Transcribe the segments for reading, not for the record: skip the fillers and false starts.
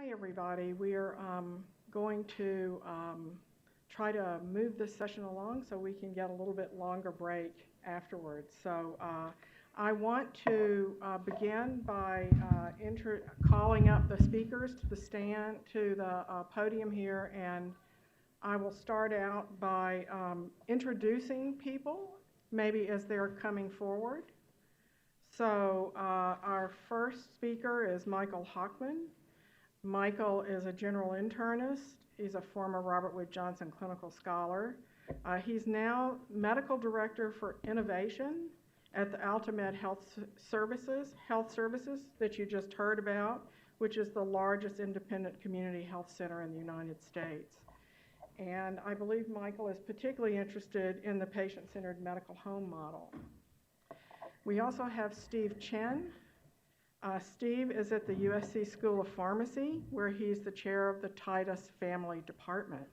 Hi, everybody. We are going to try to move this session along so we can get a little bit longer break afterwards. So I want to begin by calling up the speakers to the stand, to the podium here, and I will start out by introducing people, maybe as they're coming forward. So our first speaker is Michael Hawkman. Michael is a general internist. He's a former Robert Wood Johnson clinical scholar. He's now medical director for innovation at the Altamed Health Services that you just heard about, which is the largest independent community health center in the United States. And I believe Michael is particularly interested in the patient-centered medical home model. We also have Steve Chen. Steve is at the USC School of Pharmacy, where he's the chair of the Titus Family Department.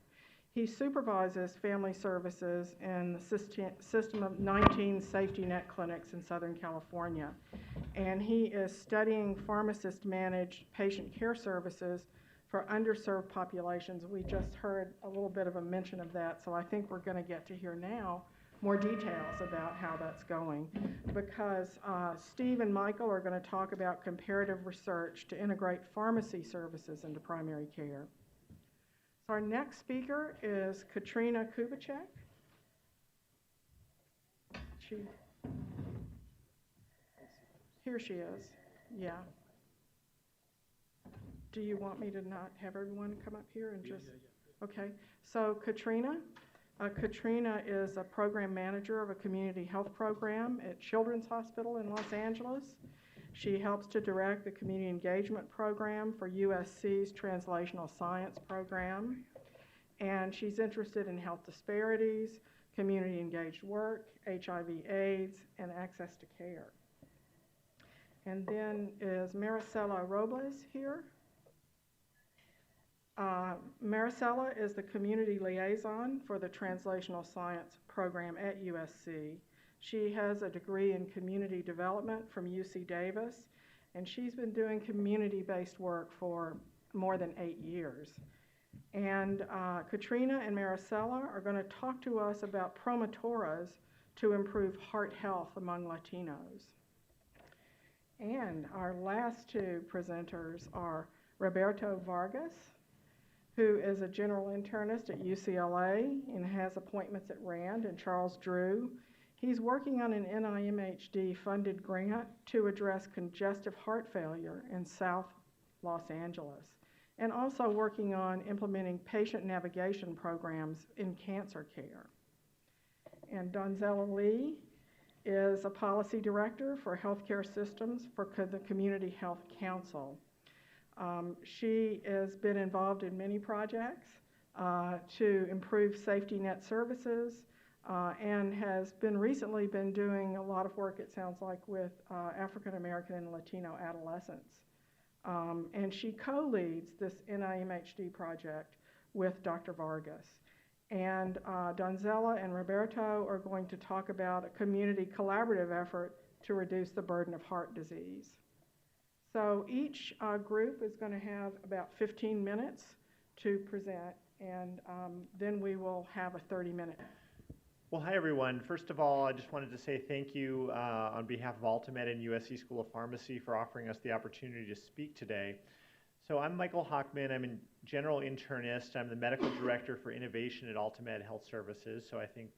He supervises family services in the system of 19 safety net clinics in Southern California. And he is studying pharmacist-managed patient care services for underserved populations. We just heard a little bit of a mention of that, so I think we're going to get to hear now more details about how that's going, because Steve and Michael are going to talk about comparative research to integrate pharmacy services into primary care. So our next speaker is Katrina Kubacheck. Here she is, yeah. Do you want me to not have everyone come up here and just, yeah. Okay, so Katrina is a program manager of a community health program at Children's Hospital in Los Angeles. She helps to direct the community engagement program for USC's Translational Science program. And she's interested in health disparities, community engaged work, HIV/AIDS, and access to care. And then is Marisela Robles here. Marisela is the community liaison for the Translational Science program at USC. She has a degree in community development from UC Davis, and she's been doing community-based work for more than 8 years. And Katrina and Marisela are going to talk to us about Promotoras to improve heart health among Latinos. And our last two presenters are Roberto Vargas, who is a general internist at UCLA and has appointments at RAND, and Charles Drew. He's working on an NIMHD-funded grant to address congestive heart failure in South Los Angeles, and also working on implementing patient navigation programs in cancer care. And Donzella Lee is a policy director for healthcare systems for the Community Health Council. She has been involved in many projects to improve safety net services and has recently been doing a lot of work, it sounds like, with African American and Latino adolescents. And she co-leads this NIMHD project with Dr. Vargas. And Donzella and Roberto are going to talk about a community collaborative effort to reduce the burden of heart disease. So each group is going to have about 15 minutes to present, and then we will have a 30-minute. Well, hi, everyone. First of all, I just wanted to say thank you on behalf of Altamed and USC School of Pharmacy for offering us the opportunity to speak today. So I'm Michael Hawkman. I'm a general internist. I'm the medical director for innovation at Altamed Health Services. So I think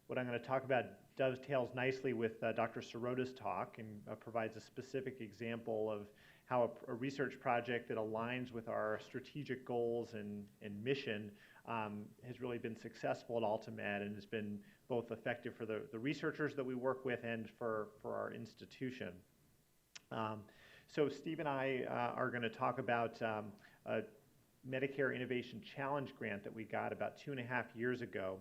what I'm going to talk about dovetails nicely with Dr. Sirota's talk and provides a specific example of how a research project that aligns with our strategic goals and mission has really been successful at Altamed and has been both effective for the researchers that we work with and for our institution. So Steve and I are going to talk about a Medicare Innovation Challenge grant that we got about 2.5 years ago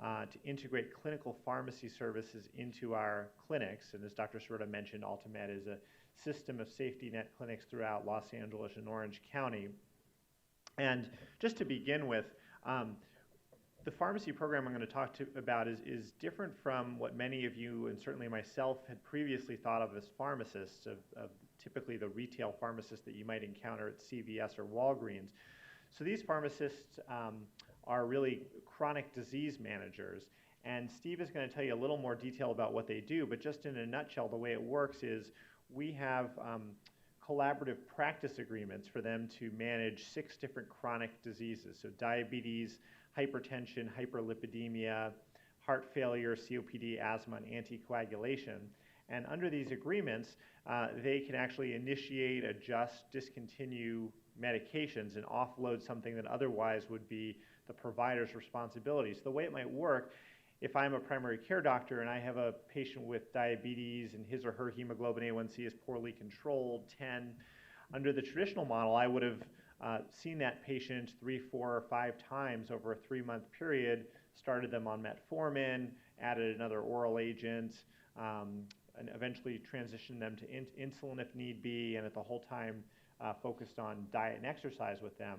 to integrate clinical pharmacy services into our clinics. And as Dr. Sirota mentioned, Altamed is a system of safety net clinics throughout Los Angeles and Orange County. And just to begin with, the pharmacy program I'm going to talk about is different from what many of you, and certainly myself, had previously thought of as pharmacists, of typically the retail pharmacist that you might encounter at CVS or Walgreens. So these pharmacists are really chronic disease managers. And Steve is going to tell you a little more detail about what they do, but just in a nutshell, the way it works is we have collaborative practice agreements for them to manage 6 different chronic diseases. So diabetes, hypertension, hyperlipidemia, heart failure, COPD, asthma, and anticoagulation. And under these agreements, they can actually initiate, adjust, discontinue medications and offload something that otherwise would be the provider's responsibility. So the way it might work, if I'm a primary care doctor and I have a patient with diabetes and his or her hemoglobin A1C is poorly controlled, 10, under the traditional model, I would have seen that patient 3, 4, or 5 times over a 3-month period, started them on metformin, added another oral agent, and eventually transitioned them to insulin if need be, and at the whole time focused on diet and exercise with them.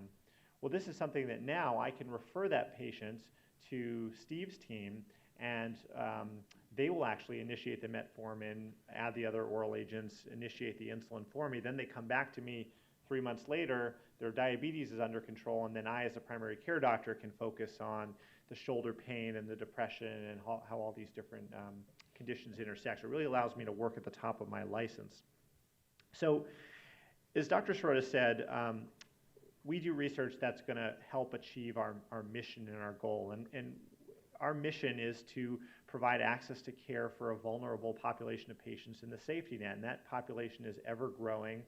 Well, this is something that now I can refer that patient to Steve's team, and they will actually initiate the metformin, add the other oral agents, initiate the insulin for me. Then they come back to me 3 months later, their diabetes is under control, and then I, as a primary care doctor, can focus on the shoulder pain and the depression and how all these different conditions intersect. It really allows me to work at the top of my license. So, as Dr. Sirota said, we do research that's going to help achieve our mission and our goal. And our mission is to provide access to care for a vulnerable population of patients in the safety net. And that population is ever growing,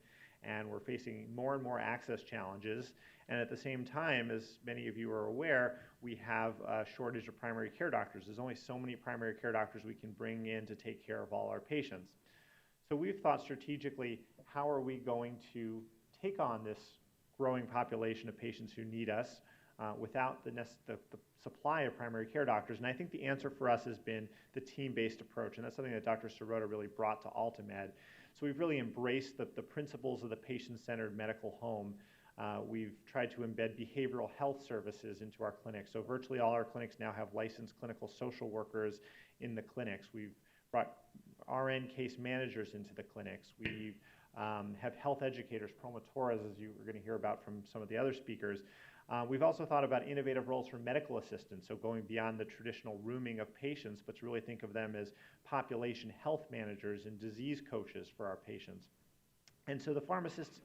and we're facing more and more access challenges. And at the same time, as many of you are aware, we have a shortage of primary care doctors. There's only so many primary care doctors we can bring in to take care of all our patients. So we've thought strategically, how are we going to take on this growing population of patients who need us without the supply of primary care doctors? And I think the answer for us has been the team-based approach, and that's something that Dr. Sirota really brought to Altamed. So we've really embraced the principles of the patient-centered medical home. We've tried to embed behavioral health services into our clinics. So virtually all our clinics now have licensed clinical social workers in the clinics. We've brought RN case managers into the clinics. We have health educators, Promotoras, as you were going to hear about from some of the other speakers. We've also thought about innovative roles for medical assistants, so going beyond the traditional rooming of patients, but to really think of them as population health managers and disease coaches for our patients. And so the pharmacist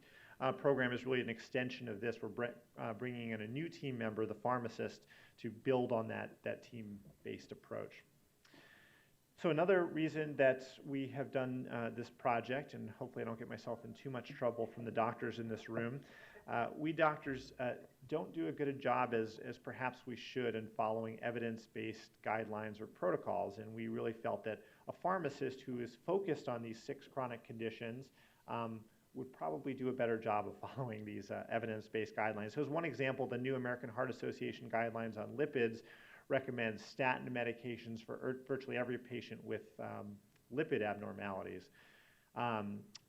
program is really an extension of this. We're bringing in a new team member, the pharmacist, to build on that team-based approach. So another reason that we have done this project, and hopefully I don't get myself in too much trouble from the doctors in this room, we doctors don't do a good job as perhaps we should in following evidence-based guidelines or protocols, and we really felt that a pharmacist who is focused on these 6 chronic conditions would probably do a better job of following these evidence-based guidelines. So as one example, the new American Heart Association guidelines on lipids recommends statin medications for virtually every patient with lipid abnormalities.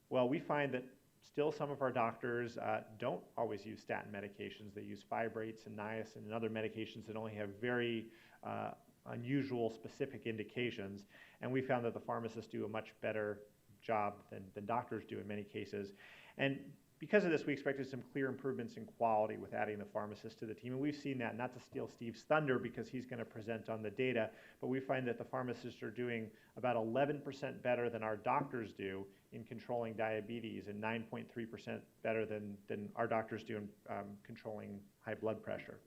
Well, we find that still some of our doctors don't always use statin medications. They use fibrates and niacin and other medications that only have very unusual specific indications. And we found that the pharmacists do a much better job than doctors do in many cases. And because of this, we expected some clear improvements in quality with adding the pharmacist to the team. And we've seen that, not to steal Steve's thunder because he's going to present on the data, but we find that the pharmacists are doing about 11% better than our doctors do in controlling diabetes and 9.3% better than our doctors do in controlling high blood pressure.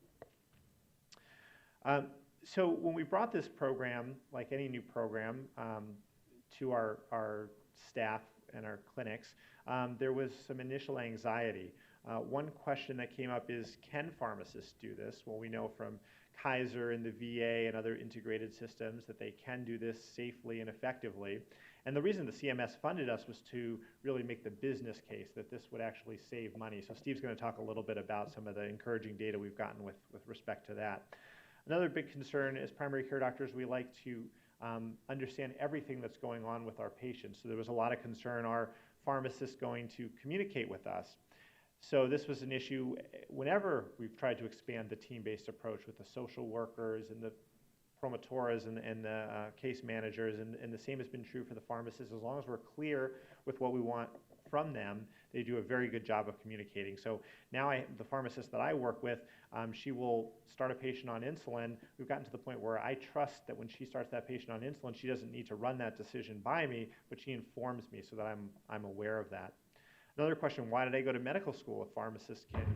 So when we brought this program, like any new program, to our staff and our clinics, there was some initial anxiety. One question that came up is, can pharmacists do this? Well, we know from Kaiser and the VA and other integrated systems that they can do this safely and effectively. And the reason the CMS funded us was to really make the business case that this would actually save money. So Steve's going to talk a little bit about some of the encouraging data we've gotten with respect to that. Another big concern as primary care doctors, we like to understand everything that's going on with our patients. So there was a lot of concern, are pharmacists going to communicate with us? So this was an issue whenever we've tried to expand the team-based approach with the social workers and the promotoras and the case managers, and the same has been true for the pharmacists. As long as we're clear with what we want from them, they do a very good job of communicating. So now the pharmacist that I work with, she will start a patient on insulin. We've gotten to the point where I trust that when she starts that patient on insulin, she doesn't need to run that decision by me, but she informs me so that I'm aware of that. Another question, why did I go to medical school if pharmacists can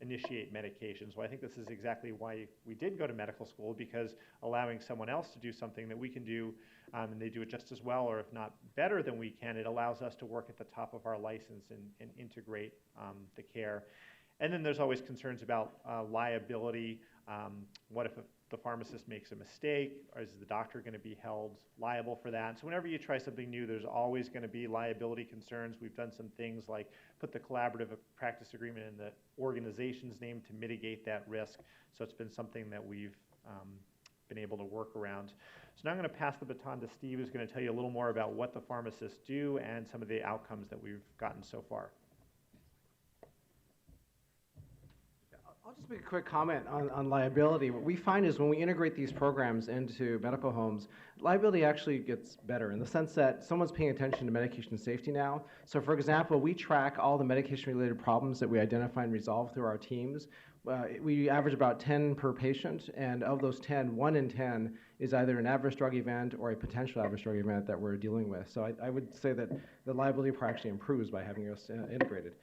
initiate medications? Well, I think this is exactly why we did go to medical school, because allowing someone else to do something that we can do, and they do it just as well, or if not better than we can, it allows us to work at the top of our license and integrate the care. And then there's always concerns about liability. What if the pharmacist makes a mistake? Or is the doctor going to be held liable for that? So whenever you try something new, there's always going to be liability concerns. We've done some things like put the collaborative practice agreement in the organization's name to mitigate that risk. So it's been something that we've been able to work around. So now I'm going to pass the baton to Steve, who's going to tell you a little more about what the pharmacists do and some of the outcomes that we've gotten so far. I'll just make a quick comment on liability. What we find is when we integrate these programs into medical homes, liability actually gets better in the sense that someone's paying attention to medication safety now. So for example, we track all the medication-related problems that we identify and resolve through our teams. We average about 10 per patient, and of those 10, 1 in 10 is either an adverse drug event or a potential adverse drug event that we're dealing with. So I would say that the liability part actually improves by having us integrated.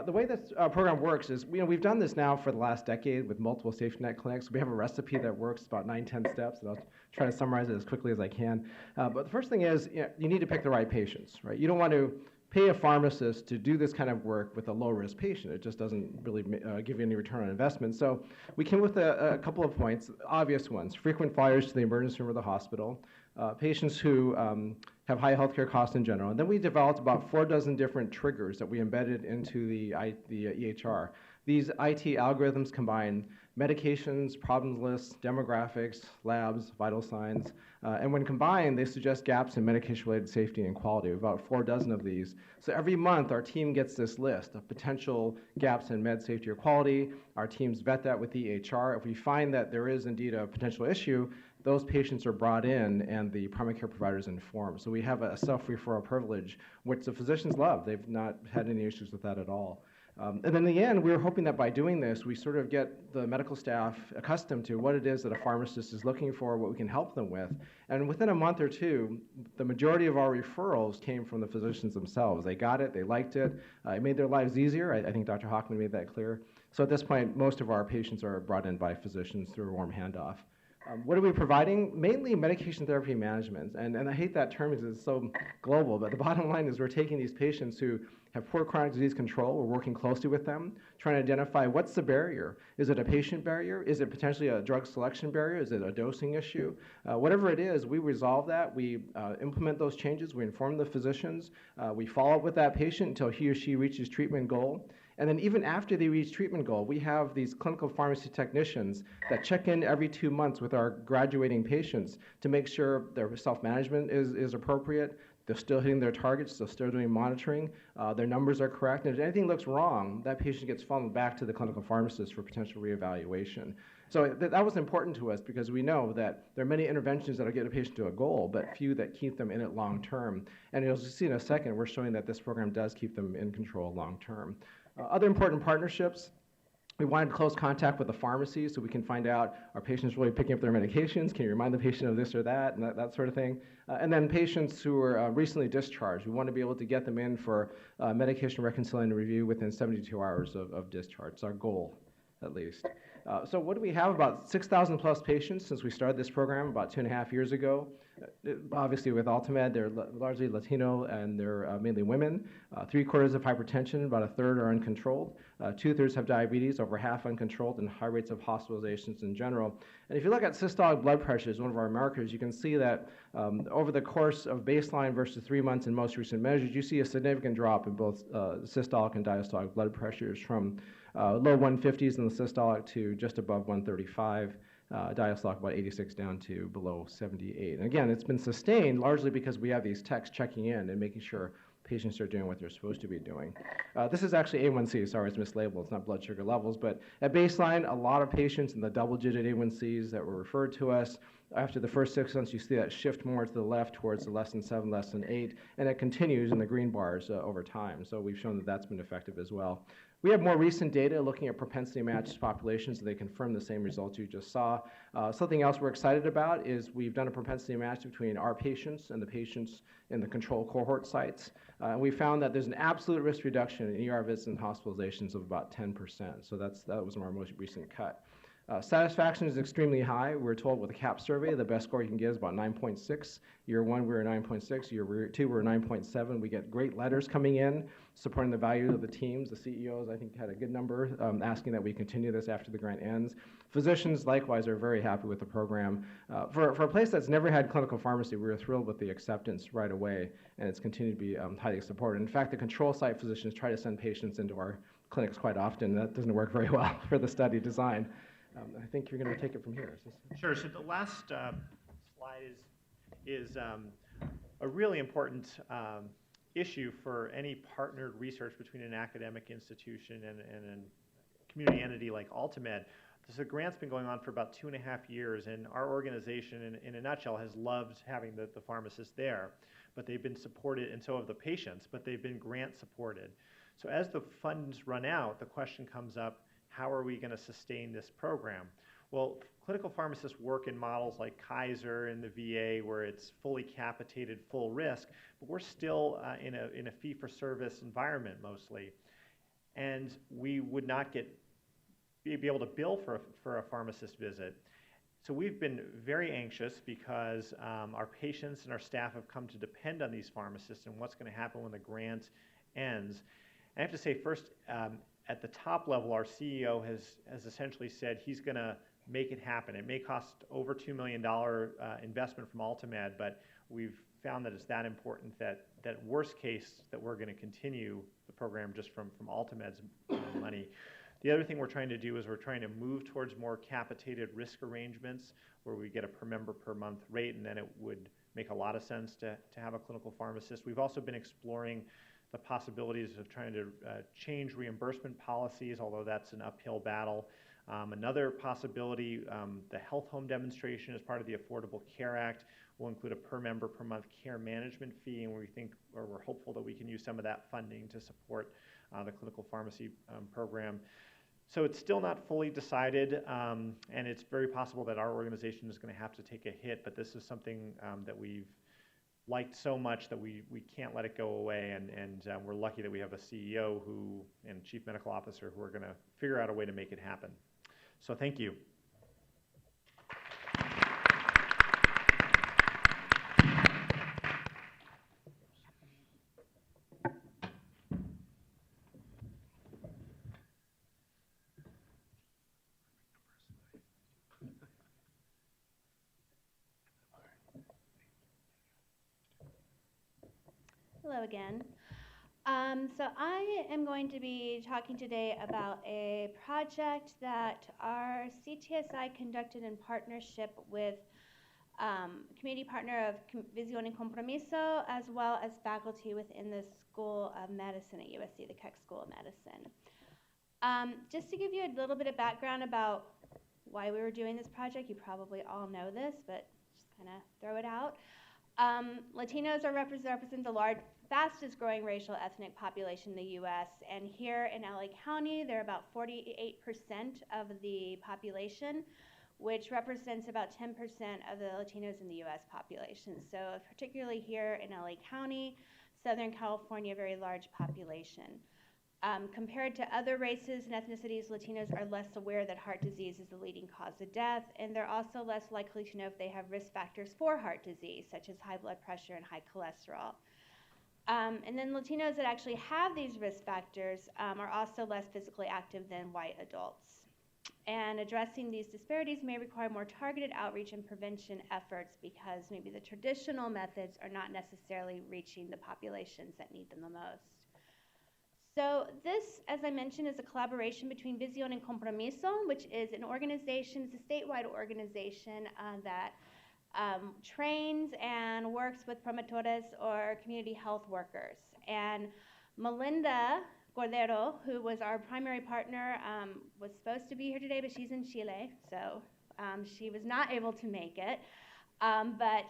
The way this program works is, we've done this now for the last decade with multiple safety net clinics. We have a recipe that works about 9-10 steps, and I'll try to summarize it as quickly as I can. But the first thing is, you need to pick the right patients, right? You don't want to pay a pharmacist to do this kind of work with a low-risk patient. It just doesn't really give you any return on investment. So we came with a couple of points, obvious ones: frequent flyers to the emergency room or the hospital, patients who have high healthcare costs in general. And then we developed about 4 dozen different triggers that we embedded into the EHR. These IT algorithms combine medications, problems lists, demographics, labs, vital signs, and when combined, they suggest gaps in medication-related safety and quality. About 4 dozen of these. So every month, our team gets this list of potential gaps in med safety or quality. Our teams vet that with the EHR. If we find that there is indeed a potential issue, those patients are brought in and the primary care provider is informed. So we have a self-referral privilege, which the physicians love. They've not had any issues with that at all. And then in the end, we were hoping that by doing this, we sort of get the medical staff accustomed to what it is that a pharmacist is looking for, what we can help them with. And within a month or two, the majority of our referrals came from the physicians themselves. They got it, they liked it, it made their lives easier. I think Dr. Hawkman made that clear. So at this point, most of our patients are brought in by physicians through a warm handoff. What are we providing? Mainly medication therapy management. And I hate that term because it's so global, but the bottom line is we're taking these patients who have poor chronic disease control. We're working closely with them, trying to identify what's the barrier. Is it a patient barrier? Is it potentially a drug selection barrier? Is it a dosing issue? Whatever it is, we resolve that. We implement those changes. We inform the physicians. We follow up with that patient until he or she reaches treatment goal. And then even after they reach treatment goal, we have these clinical pharmacy technicians that check in every 2 months with our graduating patients to make sure their self-management is appropriate, they're still hitting their targets, they're still doing monitoring, their numbers are correct, and if anything looks wrong, that patient gets funneled back to the clinical pharmacist for potential reevaluation. So that was important to us because we know that there are many interventions that will get a patient to a goal, but few that keep them in it long term. And you'll see in a second, we're showing that this program does keep them in control long term. Other important partnerships, we wanted close contact with the pharmacy so we can find out, are patients really picking up their medications? Can you remind the patient of this or that, and that sort of thing. And then patients who were recently discharged, we want to be able to get them in for medication reconciliation review within 72 hours of discharge. It's our goal, at least. So what do we have? About 6,000 plus patients since we started this program about 2.5 years ago. Obviously with Ultimed, they're largely Latino and they're mainly women. 3/4 have hypertension, about 1/3 are uncontrolled. 2/3 have diabetes, over half uncontrolled, and high rates of hospitalizations in general. And if you look at systolic blood pressure as one of our markers, you can see that over the course of baseline versus 3 months in most recent measures, you see a significant drop in both systolic and diastolic blood pressures from low 150s in the systolic to just above 135. Diastolic about 86 down to below 78. And again, it's been sustained largely because we have these techs checking in and making sure patients are doing what they're supposed to be doing. This is actually A1C, sorry, it's mislabeled, it's not blood sugar levels, but at baseline, a lot of patients in the double-digit A1Cs that were referred to us. After the first 6 months, you see that shift more to the left towards the less than 7, less than 8, and it continues in the green bars over time. So we've shown that that's been effective as well. We have more recent data looking at propensity-matched populations, and they confirm the same results you just saw. Something else we're excited about is we've done a propensity match between our patients and the patients in the control cohort sites. We found that there's an absolute risk reduction in ER visits and hospitalizations of about 10%. So that was our most recent cut. Satisfaction is extremely high. We're told with a CAP survey, the best score you can get is about 9.6. Year 1, we were 9.6. Year 2, we were 9.7. We get great letters coming in supporting the value of the teams. The CEOs, I think, had a good number asking that we continue this after the grant ends. Physicians, likewise, are very happy with the program. For a place that's never had clinical pharmacy, we were thrilled with the acceptance right away, and it's continued to be highly supported. In fact, the control site physicians try to send patients into our clinics quite often. That doesn't work very well for the study design. I think you're going to take it from here. Sure. So the last slide is a really important issue for any partnered research between an academic institution and a community entity like Ultimed. So the grant's been going on for about 2.5 years, and our organization, in a nutshell, has loved having the pharmacists there. But they've been supported, and so have the patients, but they've been grant supported. So as the funds run out, the question comes up, how are we going to sustain this program? Well, clinical pharmacists work in models like Kaiser and the VA where it's fully capitated, full risk, but we're still in a fee-for-service environment mostly. And we would not be able to bill for a pharmacist visit. So we've been very anxious because our patients and our staff have come to depend on these pharmacists and what's going to happen when the grant ends. I have to say first, at the top level, our CEO has essentially said he's going to make it happen. It may cost over $2 million investment from Ultimed, but we've found that it's that important that worst case that we're going to continue the program just from Ultimed's money. The other thing we're trying to do is we're trying to move towards more capitated risk arrangements where we get a per member per month rate, and then it would make a lot of sense to have a clinical pharmacist. We've also been exploring the possibilities of trying to change reimbursement policies, although that's an uphill battle. Another possibility, the health home demonstration as part of the Affordable Care Act will include a per member per month care management fee, and we're hopeful that we can use some of that funding to support the clinical pharmacy program. So it's still not fully decided, and it's very possible that our organization is going to have to take a hit, but this is something that we've liked so much that we can't let it go away, and we're lucky that we have a CEO and chief medical officer who are going to figure out a way to make it happen. So thank you. Hello again. So I am going to be talking today about a project that our CTSI conducted in partnership with community partner of Visión y Compromiso, as well as faculty within the School of Medicine at USC, the Keck School of Medicine. Just to give you a little bit of background about why we were doing this project, you probably all know this, but just kind of throw it out. Latinos represent the fastest growing racial ethnic population in the U.S., and here in LA County, they're about 48% of the population, which represents about 10% of the Latinos in the U.S. population. So particularly here in LA County, Southern California, a very large population. Compared to other races and ethnicities, Latinos are less aware that heart disease is the leading cause of death, and they're also less likely to know if they have risk factors for heart disease, such as high blood pressure and high cholesterol. And then Latinos that actually have these risk factors are also less physically active than white adults. And addressing these disparities may require more targeted outreach and prevention efforts because maybe the traditional methods are not necessarily reaching the populations that need them the most. So this, as I mentioned, is a collaboration between Visión y Compromiso, which is an organization, it's a statewide organization that trains and works with Promotoras or community health workers. And Melinda Cordero, who was our primary partner, was supposed to be here today, but she's in Chile, so she was not able to make it. But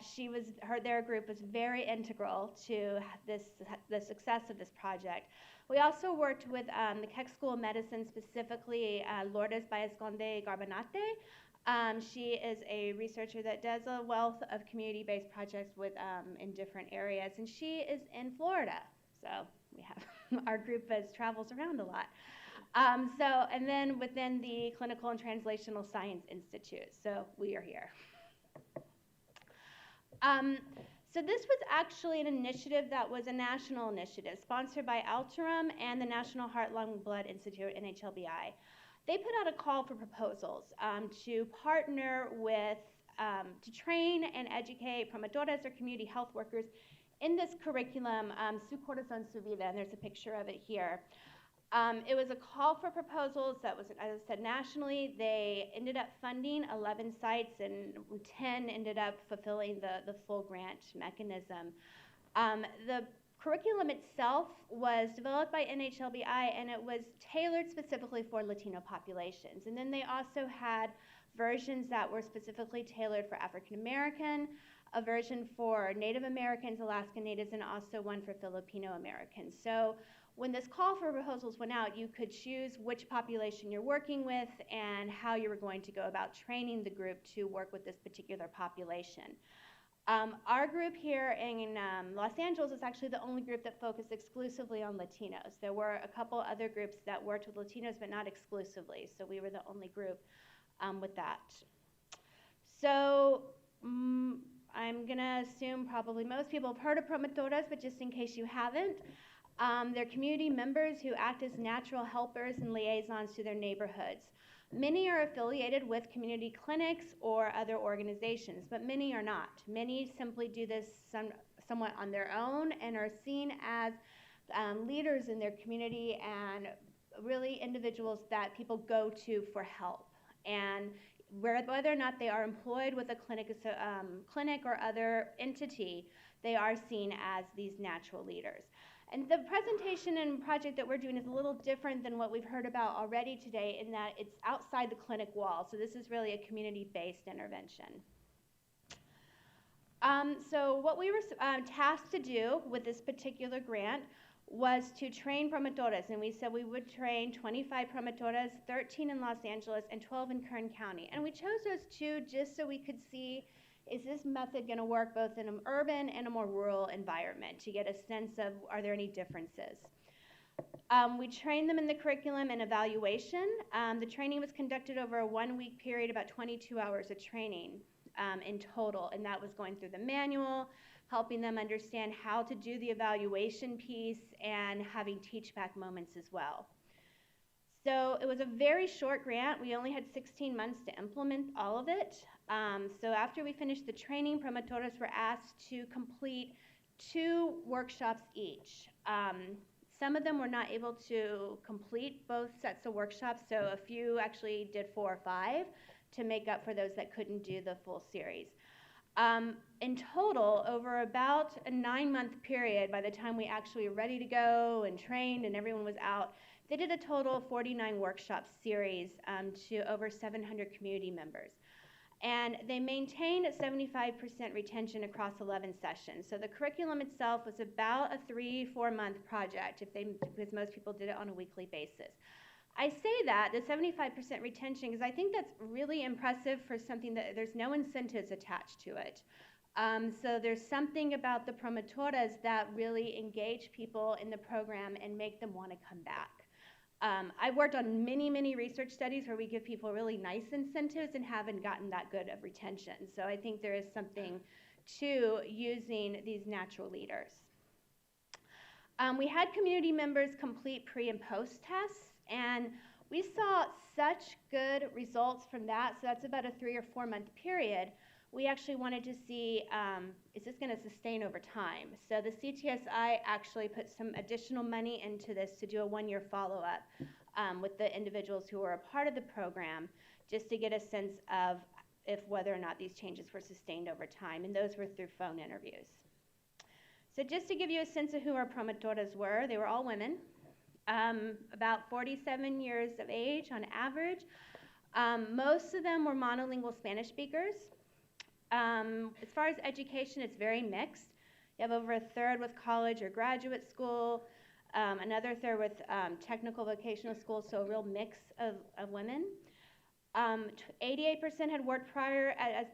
their group was very integral to the success of this project. We also worked with the Keck School of Medicine, specifically Lourdes Baez-Conde Garbanate. She is a researcher that does a wealth of community-based projects in different areas, and she is in Florida. So we have our group travels around a lot. And then within the Clinical and Translational Science Institute, so we are here. So this was actually an initiative that was a national initiative sponsored by Alterum and the National Heart, Lung, Blood Institute, NHLBI. They put out a call for proposals to partner with, to train and educate promotoras or community health workers in this curriculum, Su Corazón Su Vida, and there's a picture of it here. It was a call for proposals that was, as I said, nationally. They ended up funding 11 sites, and 10 ended up fulfilling the full grant mechanism. The curriculum itself was developed by NHLBI, and it was tailored specifically for Latino populations. And then they also had versions that were specifically tailored for African American, a version for Native Americans, Alaska Natives, and also one for Filipino Americans. So when this call for proposals went out, you could choose which population you're working with and how you were going to go about training the group to work with this particular population. Our group here in Los Angeles is actually the only group that focused exclusively on Latinos. There were a couple other groups that worked with Latinos, but not exclusively, so we were the only group with that. So I'm gonna assume probably most people have heard of Promotoras, but just in case you haven't, they're community members who act as natural helpers and liaisons to their neighborhoods. Many are affiliated with community clinics or other organizations, but many are not. Many simply do this somewhat on their own and are seen as leaders in their community and really individuals that people go to for help. And whether or not they are employed with a clinic or other entity, they are seen as these natural leaders. And the presentation and project that we're doing is a little different than what we've heard about already today, in that it's outside the clinic wall. So this is really a community-based intervention. So what we were tasked to do with this particular grant was to train promotoras, and we said we would train 25 promotoras, 13 in Los Angeles and 12 in Kern County. And we chose those two just so we could see, is this method going to work both in an urban and a more rural environment, to get a sense of, are there any differences? We trained them in the curriculum and evaluation. The training was conducted over a 1-week period, about 22 hours of training in total, and that was going through the manual, helping them understand how to do the evaluation piece, and having teach-back moments as well. So it was a very short grant. We only had 16 months to implement all of it. So after we finished the training, promotoras were asked to complete 2 workshops each. Some of them were not able to complete both sets of workshops, so a few actually did 4 or 5 to make up for those that couldn't do the full series. In total, over about a 9-month period, by the time we actually were ready to go and trained and everyone was out, they did a total of 49 workshop series to over 700 community members. And they maintained a 75% retention across 11 sessions. So the curriculum itself was about a 3-4 month project, because most people did it on a weekly basis. I say that, the 75% retention, because I think that's really impressive for something that there's no incentives attached to it. So there's something about the promotoras that really engage people in the program and make them want to come back. I've worked on many, many research studies where we give people really nice incentives and haven't gotten that good of retention. So I think there is something to using these natural leaders. We had community members complete pre and post tests, and we saw such good results from that. So that's about a 3 or 4 month period. We actually wanted to see, is this going to sustain over time? So the CTSI actually put some additional money into this to do a 1-year follow-up with the individuals who were a part of the program, just to get a sense of whether or not these changes were sustained over time, and those were through phone interviews. So just to give you a sense of who our promotoras were, they were all women, about 47 years of age on average. Most of them were monolingual Spanish speakers. As far as education, it's very mixed. You have over a third with college or graduate school, another third with technical vocational school, so a real mix of women. 88% had worked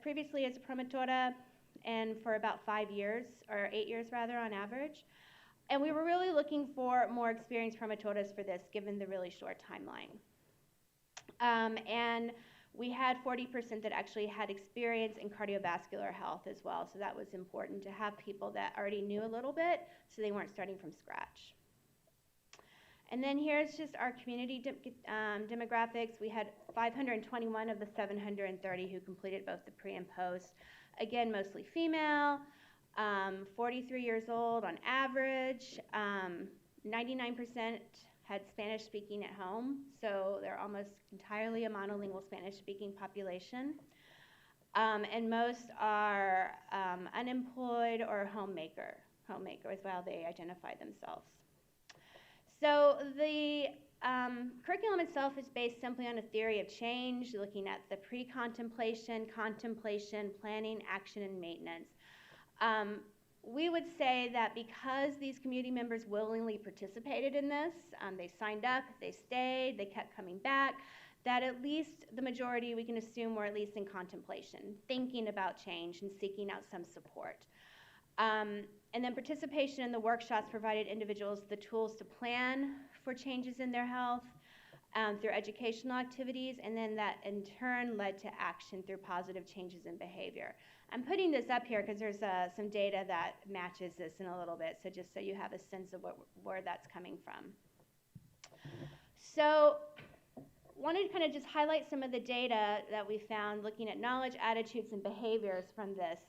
previously as a promotora, and for about 5 years, or 8 years rather, on average. And we were really looking for more experienced promotoras for this, given the really short timeline. And we had 40% that actually had experience in cardiovascular health as well, so that was important to have people that already knew a little bit, so they weren't starting from scratch. And then here's just our community demographics. We had 521 of the 730 who completed both the pre and post. Again, mostly female, 43 years old on average, 99% had Spanish speaking at home, so they're almost entirely a monolingual Spanish speaking population. And most are unemployed or homemaker as well, they identify themselves. So the curriculum itself is based simply on a theory of change, looking at the pre-contemplation, contemplation, planning, action, and maintenance. We would say that because these community members willingly participated in this, they signed up, they stayed, they kept coming back, that at least the majority, we can assume, were at least in contemplation, thinking about change and seeking out some support. And then participation in the workshops provided individuals the tools to plan for changes in their health through educational activities, and then that in turn led to action through positive changes in behavior. I'm putting this up here because there's some data that matches this in a little bit, so just so you have a sense of where that's coming from. So wanted to kind of just highlight some of the data that we found looking at knowledge, attitudes, and behaviors from this.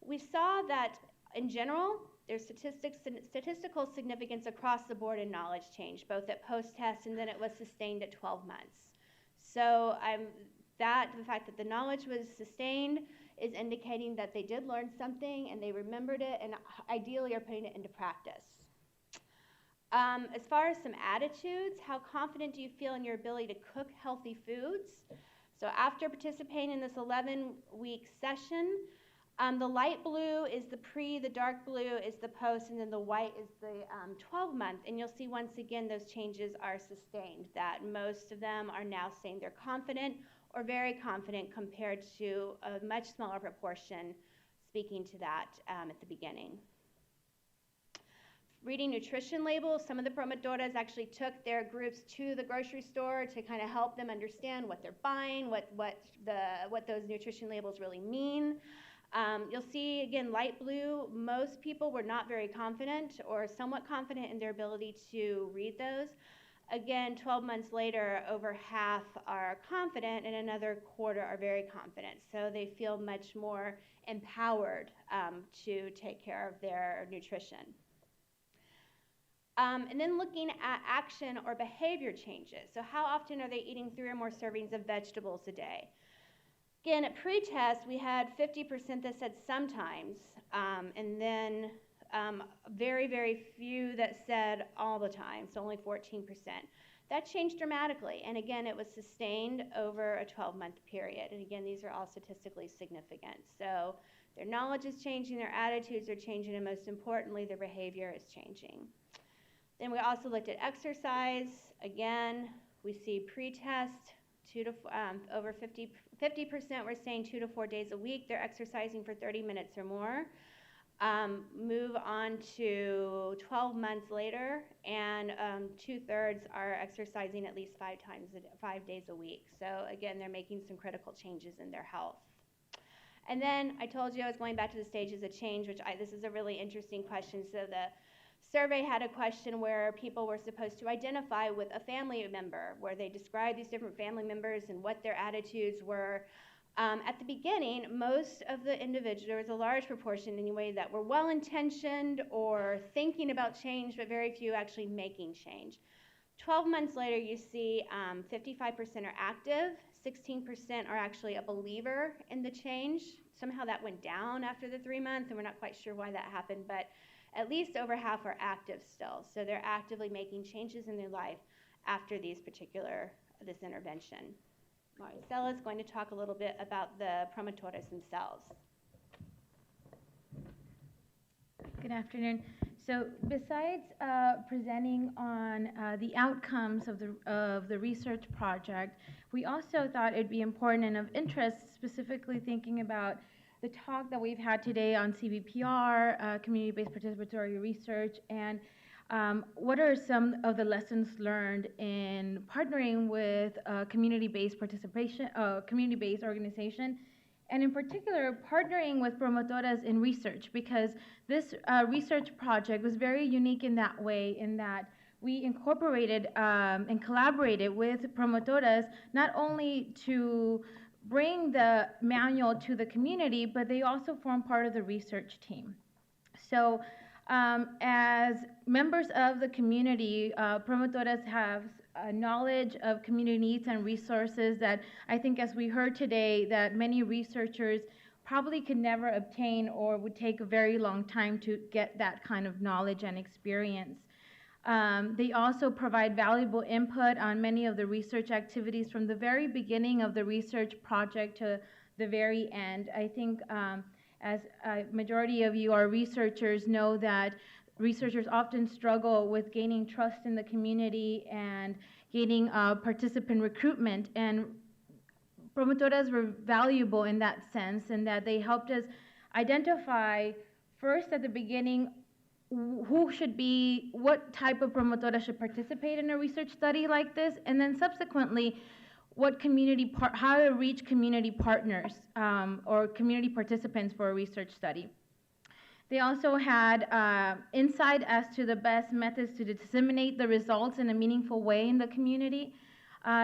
We saw that in general, there's statistical significance across the board in knowledge change, both at post-test and then it was sustained at 12 months. So the fact that the knowledge was sustained is indicating that they did learn something and they remembered it and ideally are putting it into practice. As far as some attitudes, how confident do you feel in your ability to cook healthy foods? So after participating in this 11-week session, the light blue is the pre, the dark blue is the post, and then the white is the 12-month. And you'll see once again those changes are sustained, that most of them are now saying they're confident or very confident compared to a much smaller proportion speaking to that at the beginning. Reading nutrition labels, some of the promotoras actually took their groups to the grocery store to kind of help them understand what they're buying, what those nutrition labels really mean. You'll see, again, light blue, most people were not very confident or somewhat confident in their ability to read those. Again, 12 months later, over half are confident and another quarter are very confident. So they feel much more empowered to take care of their nutrition. And then looking at action or behavior changes. So how often are they eating 3 or more servings of vegetables a day? Again, at pre-test, we had 50% that said sometimes, and then very, very few that said all the time, so only 14%. That changed dramatically, and again, it was sustained over a 12-month period. And again, these are all statistically significant. So their knowledge is changing, their attitudes are changing, and most importantly, their behavior is changing. Then we also looked at exercise. Again, we see pre-test, over 50% were saying 2 to 4 days a week. They're exercising for 30 minutes or more. Move on to 12 months later, and 2/3 are exercising at least 5 days a week. So again, they're making some critical changes in their health. And then I told you I was going back to the stages of change, this is a really interesting question. So the survey had a question where people were supposed to identify with a family member, where they described these different family members and what their attitudes were. At the beginning, most of the individuals, there was a large proportion anyway, that were well-intentioned or thinking about change, but very few actually making change. 12 months later, you see 55% are active, 16% are actually a believer in the change. Somehow that went down after the 3 months, and we're not quite sure why that happened, but at least over half are active still. So they're actively making changes in their life after this intervention. Marisela is going to talk a little bit about the Promotoras themselves. Good afternoon. So besides presenting on the outcomes of the research project, we also thought it'd be important and of interest, specifically thinking about the talk that we've had today on CBPR, community-based participatory research, and what are some of the lessons learned in partnering with community-based participation, community-based organization, and in particular, partnering with Promotoras in research, because this research project was very unique in that way, in that we incorporated and collaborated with Promotoras, not only to bring the manual to the community, but they also form part of the research team. So as members of the community, Promotoras have knowledge of community needs and resources that I think, as we heard today, that many researchers probably could never obtain or would take a very long time to get that kind of knowledge and experience. They also provide valuable input on many of the research activities from the very beginning of the research project to the very end. I think as a majority of you are researchers, know that researchers often struggle with gaining trust in the community and gaining participant recruitment, and Promotoras were valuable in that sense, in that they helped us identify first at the beginning who should be, what type of promotora should participate in a research study like this, and then subsequently what how to reach community partners or community participants for a research study. They also had insight as to the best methods to disseminate the results in a meaningful way in the community.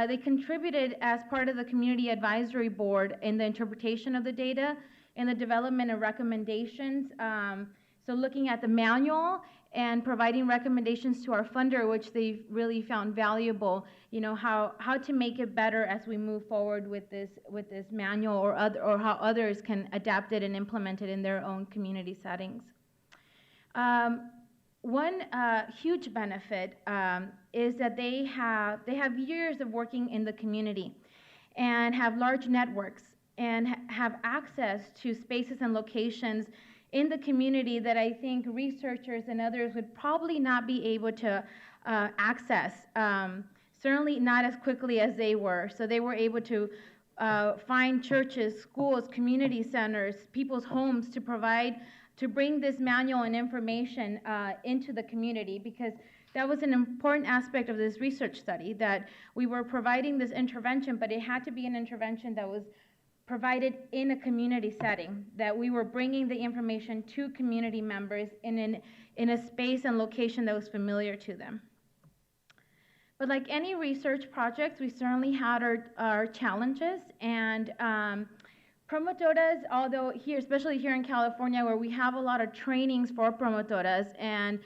They contributed as part of the Community Advisory Board in the interpretation of the data and the development of recommendations. So looking at the manual and providing recommendations to our funder, which they really found valuable, you know, how to make it better as we move forward with this manual, or how others can adapt it and implement it in their own community settings. One huge benefit is that they have years of working in the community and have large networks and have access to spaces and locations in the community that I think researchers and others would probably not be able to access, certainly not as quickly as they were. So they were able to find churches, schools, community centers, people's homes to bring this manual and information into the community, because that was an important aspect of this research study, that we were providing this intervention, but it had to be an intervention that was provided in a community setting, that we were bringing the information to community members in a space and location that was familiar to them. But like any research projects, we certainly had our challenges, and Promotoras, although here, especially here in California, where we have a lot of trainings for Promotoras, and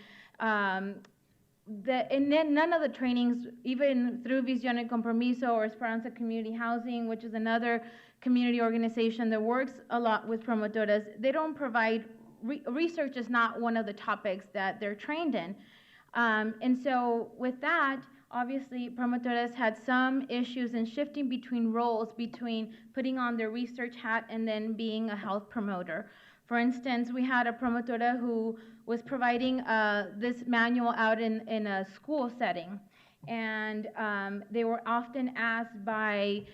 then none of the trainings, even through Visión y Compromiso or Esperanza Community Housing, which is another community organization that works a lot with Promotoras, they don't provide, research is not one of the topics that they're trained in. And so with that, obviously, Promotoras had some issues in shifting between roles, between putting on their research hat and then being a health promoter. For instance, we had a promotora who was providing this manual out in a school setting, and they were often asked by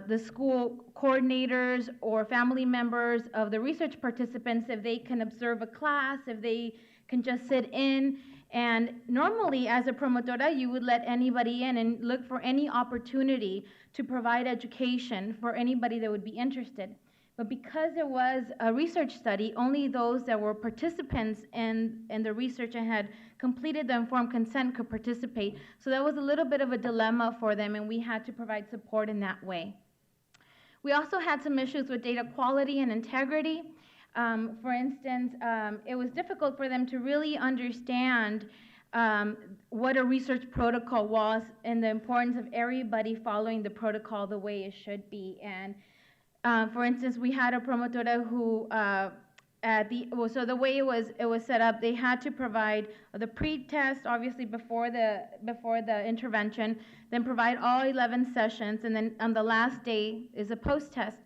the school coordinators or family members of the research participants if they can observe a class, if they can just sit in. And normally, as a promotora, you would let anybody in and look for any opportunity to provide education for anybody that would be interested. But because it was a research study, only those that were participants in the research and had completed the informed consent could participate. So that was a little bit of a dilemma for them, and we had to provide support in that way. We also had some issues with data quality and integrity. For instance, it was difficult for them to really understand what a research protocol was and the importance of everybody following the protocol the way it should be. And for instance, we had a promotora who, so the way it was set up, they had to provide the pre-test, obviously before the intervention, then provide all 11 sessions, and then on the last day is a post-test.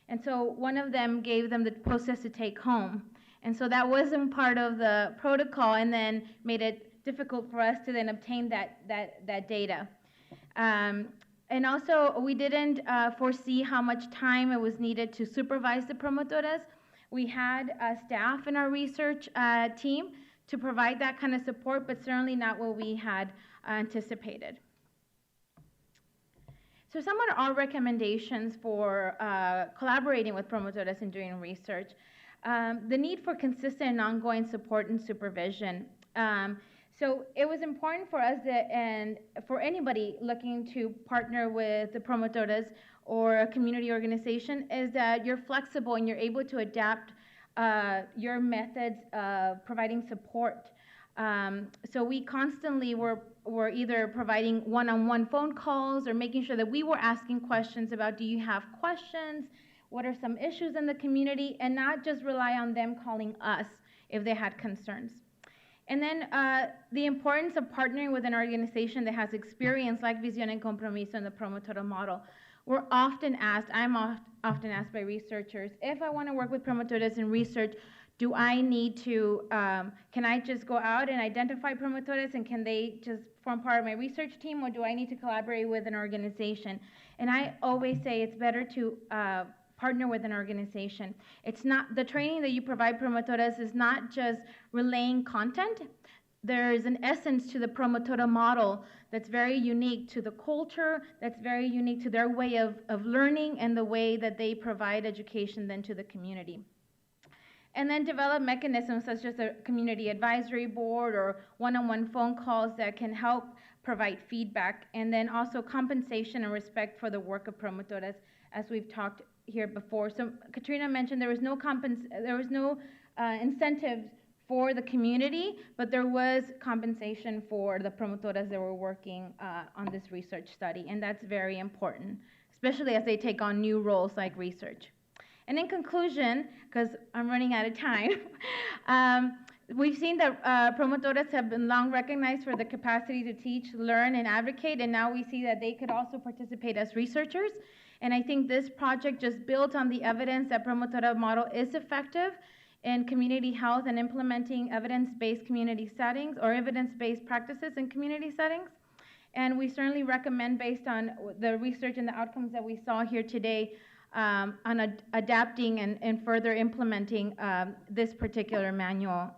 And so one of them gave them the post-test to take home. And so that wasn't part of the protocol, and then made it difficult for us to then obtain that data. And also, we didn't foresee how much time it was needed to supervise the promotoras. We had staff in our research team to provide that kind of support, but certainly not what we had anticipated. So some of our recommendations for collaborating with promotoras and doing research. The need for consistent and ongoing support and supervision. So it was important for us and for anybody looking to partner with the promotoras or a community organization is that you're flexible and you're able to adapt your methods of providing support. So we constantly were either providing one-on-one phone calls or making sure that we were asking questions about, do you have questions? What are some issues in the community? And not just rely on them calling us if they had concerns. And then the importance of partnering with an organization that has experience like Visión en Compromiso and the Promotora model. We're often asked, I'm often asked by researchers, if I want to work with promotoras in research, do I need to, can I just go out and identify promotoras and can they just form part of my research team, or do I need to collaborate with an organization? And I always say it's better to partner with an organization. It's not, the training that you provide promotoras is not just relaying content. There is an essence to the promotora model that's very unique to the culture, that's very unique to their way of learning and the way that they provide education then to the community. And then develop mechanisms such as a community advisory board or one-on-one phone calls that can help provide feedback, and then also compensation and respect for the work of promotoras, as we've talked here before. So Katrina mentioned there was no incentives for the community, but there was compensation for the promotoras that were working on this research study, and that's very important, especially as they take on new roles like research. And in conclusion, because I'm running out of time, we've seen that promotoras have been long recognized for the capacity to teach, learn, and advocate, and now we see that they could also participate as researchers. And I think this project just builds on the evidence that promotora model is effective in community health and implementing evidence-based community settings or evidence-based practices in community settings. And we certainly recommend, based on the research and the outcomes that we saw here today, on adapting and further implementing this particular manual.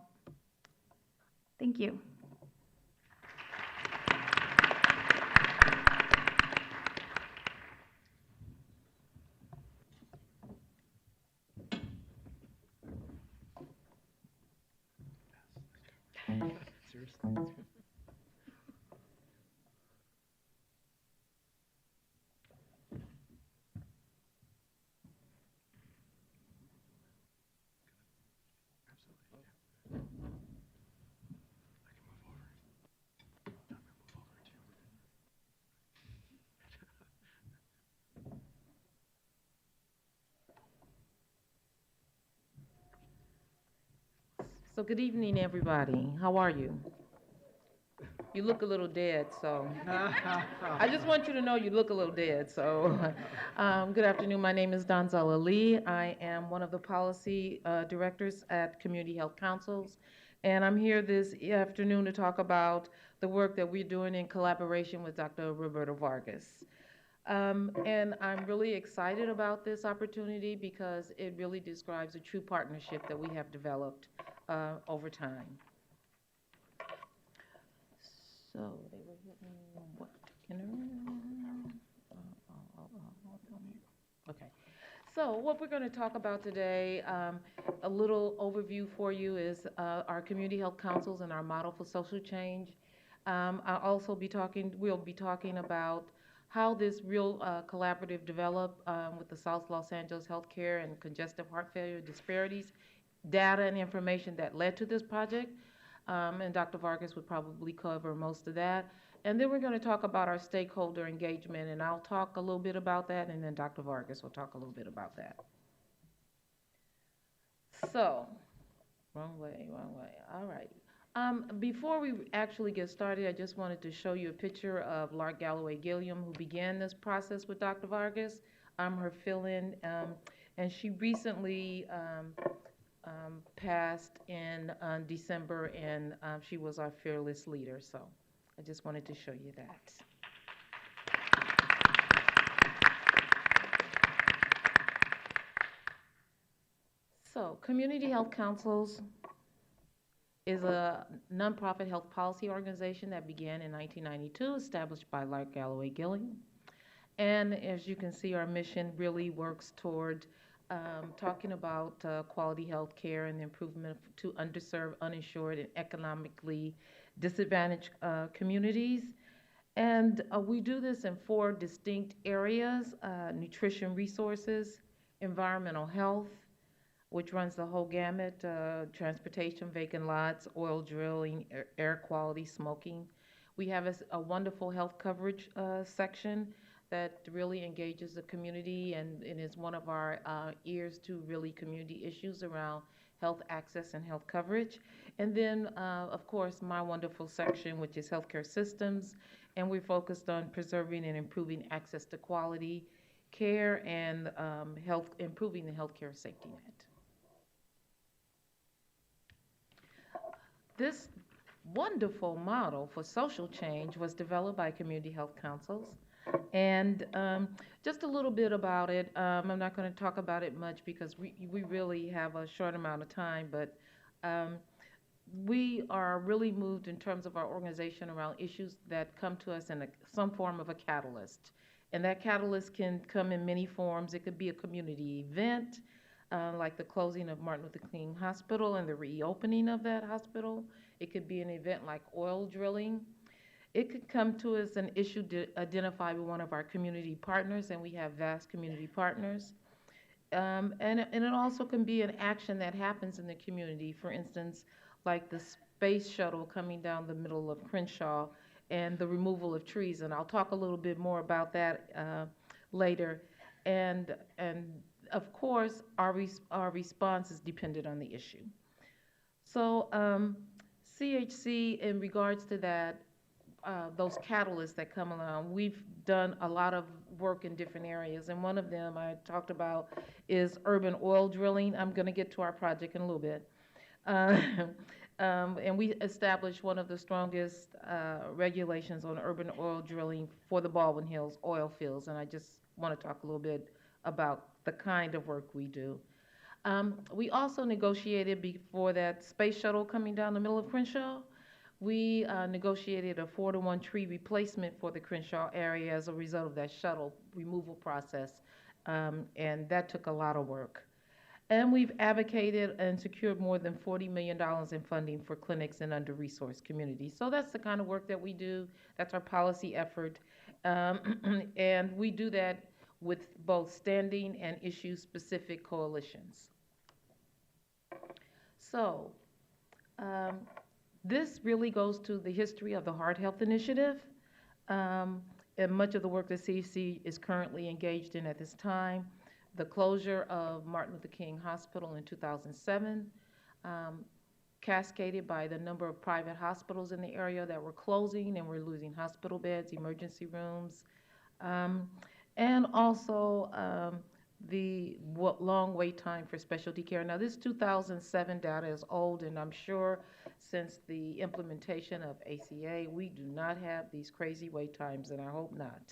Thank you. So good evening, everybody. How are you? You look a little dead, so I just want you to know you look a little dead. So good afternoon. My name is Donzella Lee. I am one of the policy directors at Community Health Councils, and I'm here this afternoon to talk about the work that we're doing in collaboration with Dr. Roberto Vargas. And I'm really excited about this opportunity because it really describes a true partnership that we have developed over time. So they were hitting what? Okay. So what we're going to talk about today, a little overview for you is our community health councils and our model for social change. We'll be talking about how this real collaborative developed with the South Los Angeles healthcare and congestive heart failure disparities, data and information that led to this project. and Dr. Vargas would probably cover most of that. And then we're going to talk about our stakeholder engagement, and I'll talk a little bit about that, and then Dr. Vargas will talk a little bit about that. So, wrong way, all right. Before we actually get started, I just wanted to show you a picture of Lark Galloway Gilliam, who began this process with Dr. Vargas. I'm her fill-in, and she recently passed in December, and she was our fearless leader, so I just wanted to show you that. So, Community Health Councils is a nonprofit health policy organization that began in 1992, established by Lark Galloway Gilliam. And as you can see, our mission really works toward talking about quality health care and the improvement to underserved, uninsured, and economically disadvantaged communities. And we do this in 4 distinct areas: nutrition resources, environmental health, which runs the whole gamut, transportation, vacant lots, oil drilling, air quality, smoking. We have a wonderful health coverage section that really engages the community and is one of our ears to really community issues around health access and health coverage. And then, of course, my wonderful section, which is healthcare systems, and we're focused on preserving and improving access to quality care and improving the healthcare safety net. This wonderful model for social change was developed by community health councils. And just a little bit about it. I'm not going to talk about it much because we really have a short amount of time, but we are really moved in terms of our organization around issues that come to us in some form of a catalyst. And that catalyst can come in many forms. It could be a community event, like the closing of Martin Luther King Hospital and the reopening of that hospital. It could be an event like oil drilling. It could come to us an issue identified with one of our community partners, and we have vast community partners. And it also can be an action that happens in the community, for instance, like the space shuttle coming down the middle of Crenshaw and the removal of trees, and I'll talk a little bit more about that later. And of course, our response is dependent on the issue. So CHC, in regards to that, those catalysts that come along, we've done a lot of work in different areas, and one of them I talked about is urban oil drilling. I'm going to get to our project in a little bit. And we established one of the strongest regulations on urban oil drilling for the Baldwin Hills oil fields, and I just want to talk a little bit about the kind of work we do. We also negotiated, before that space shuttle coming down the middle of Crenshaw, we negotiated a 4-to-1 tree replacement for the Crenshaw area as a result of that shuttle removal process, and that took a lot of work. And we've advocated and secured more than $40 million in funding for clinics in under-resourced communities. So that's the kind of work that we do. That's our policy effort. And we do that with both standing and issue-specific coalitions. So this really goes to the history of the Heart Health Initiative, and much of the work that CDC is currently engaged in at this time. The closure of Martin Luther King Hospital in 2007, cascaded by the number of private hospitals in the area that were closing and were losing hospital beds, emergency rooms, and also the long wait time for specialty care. Now, this 2007 data is old, and I'm sure since the implementation of ACA, we do not have these crazy wait times, and I hope not.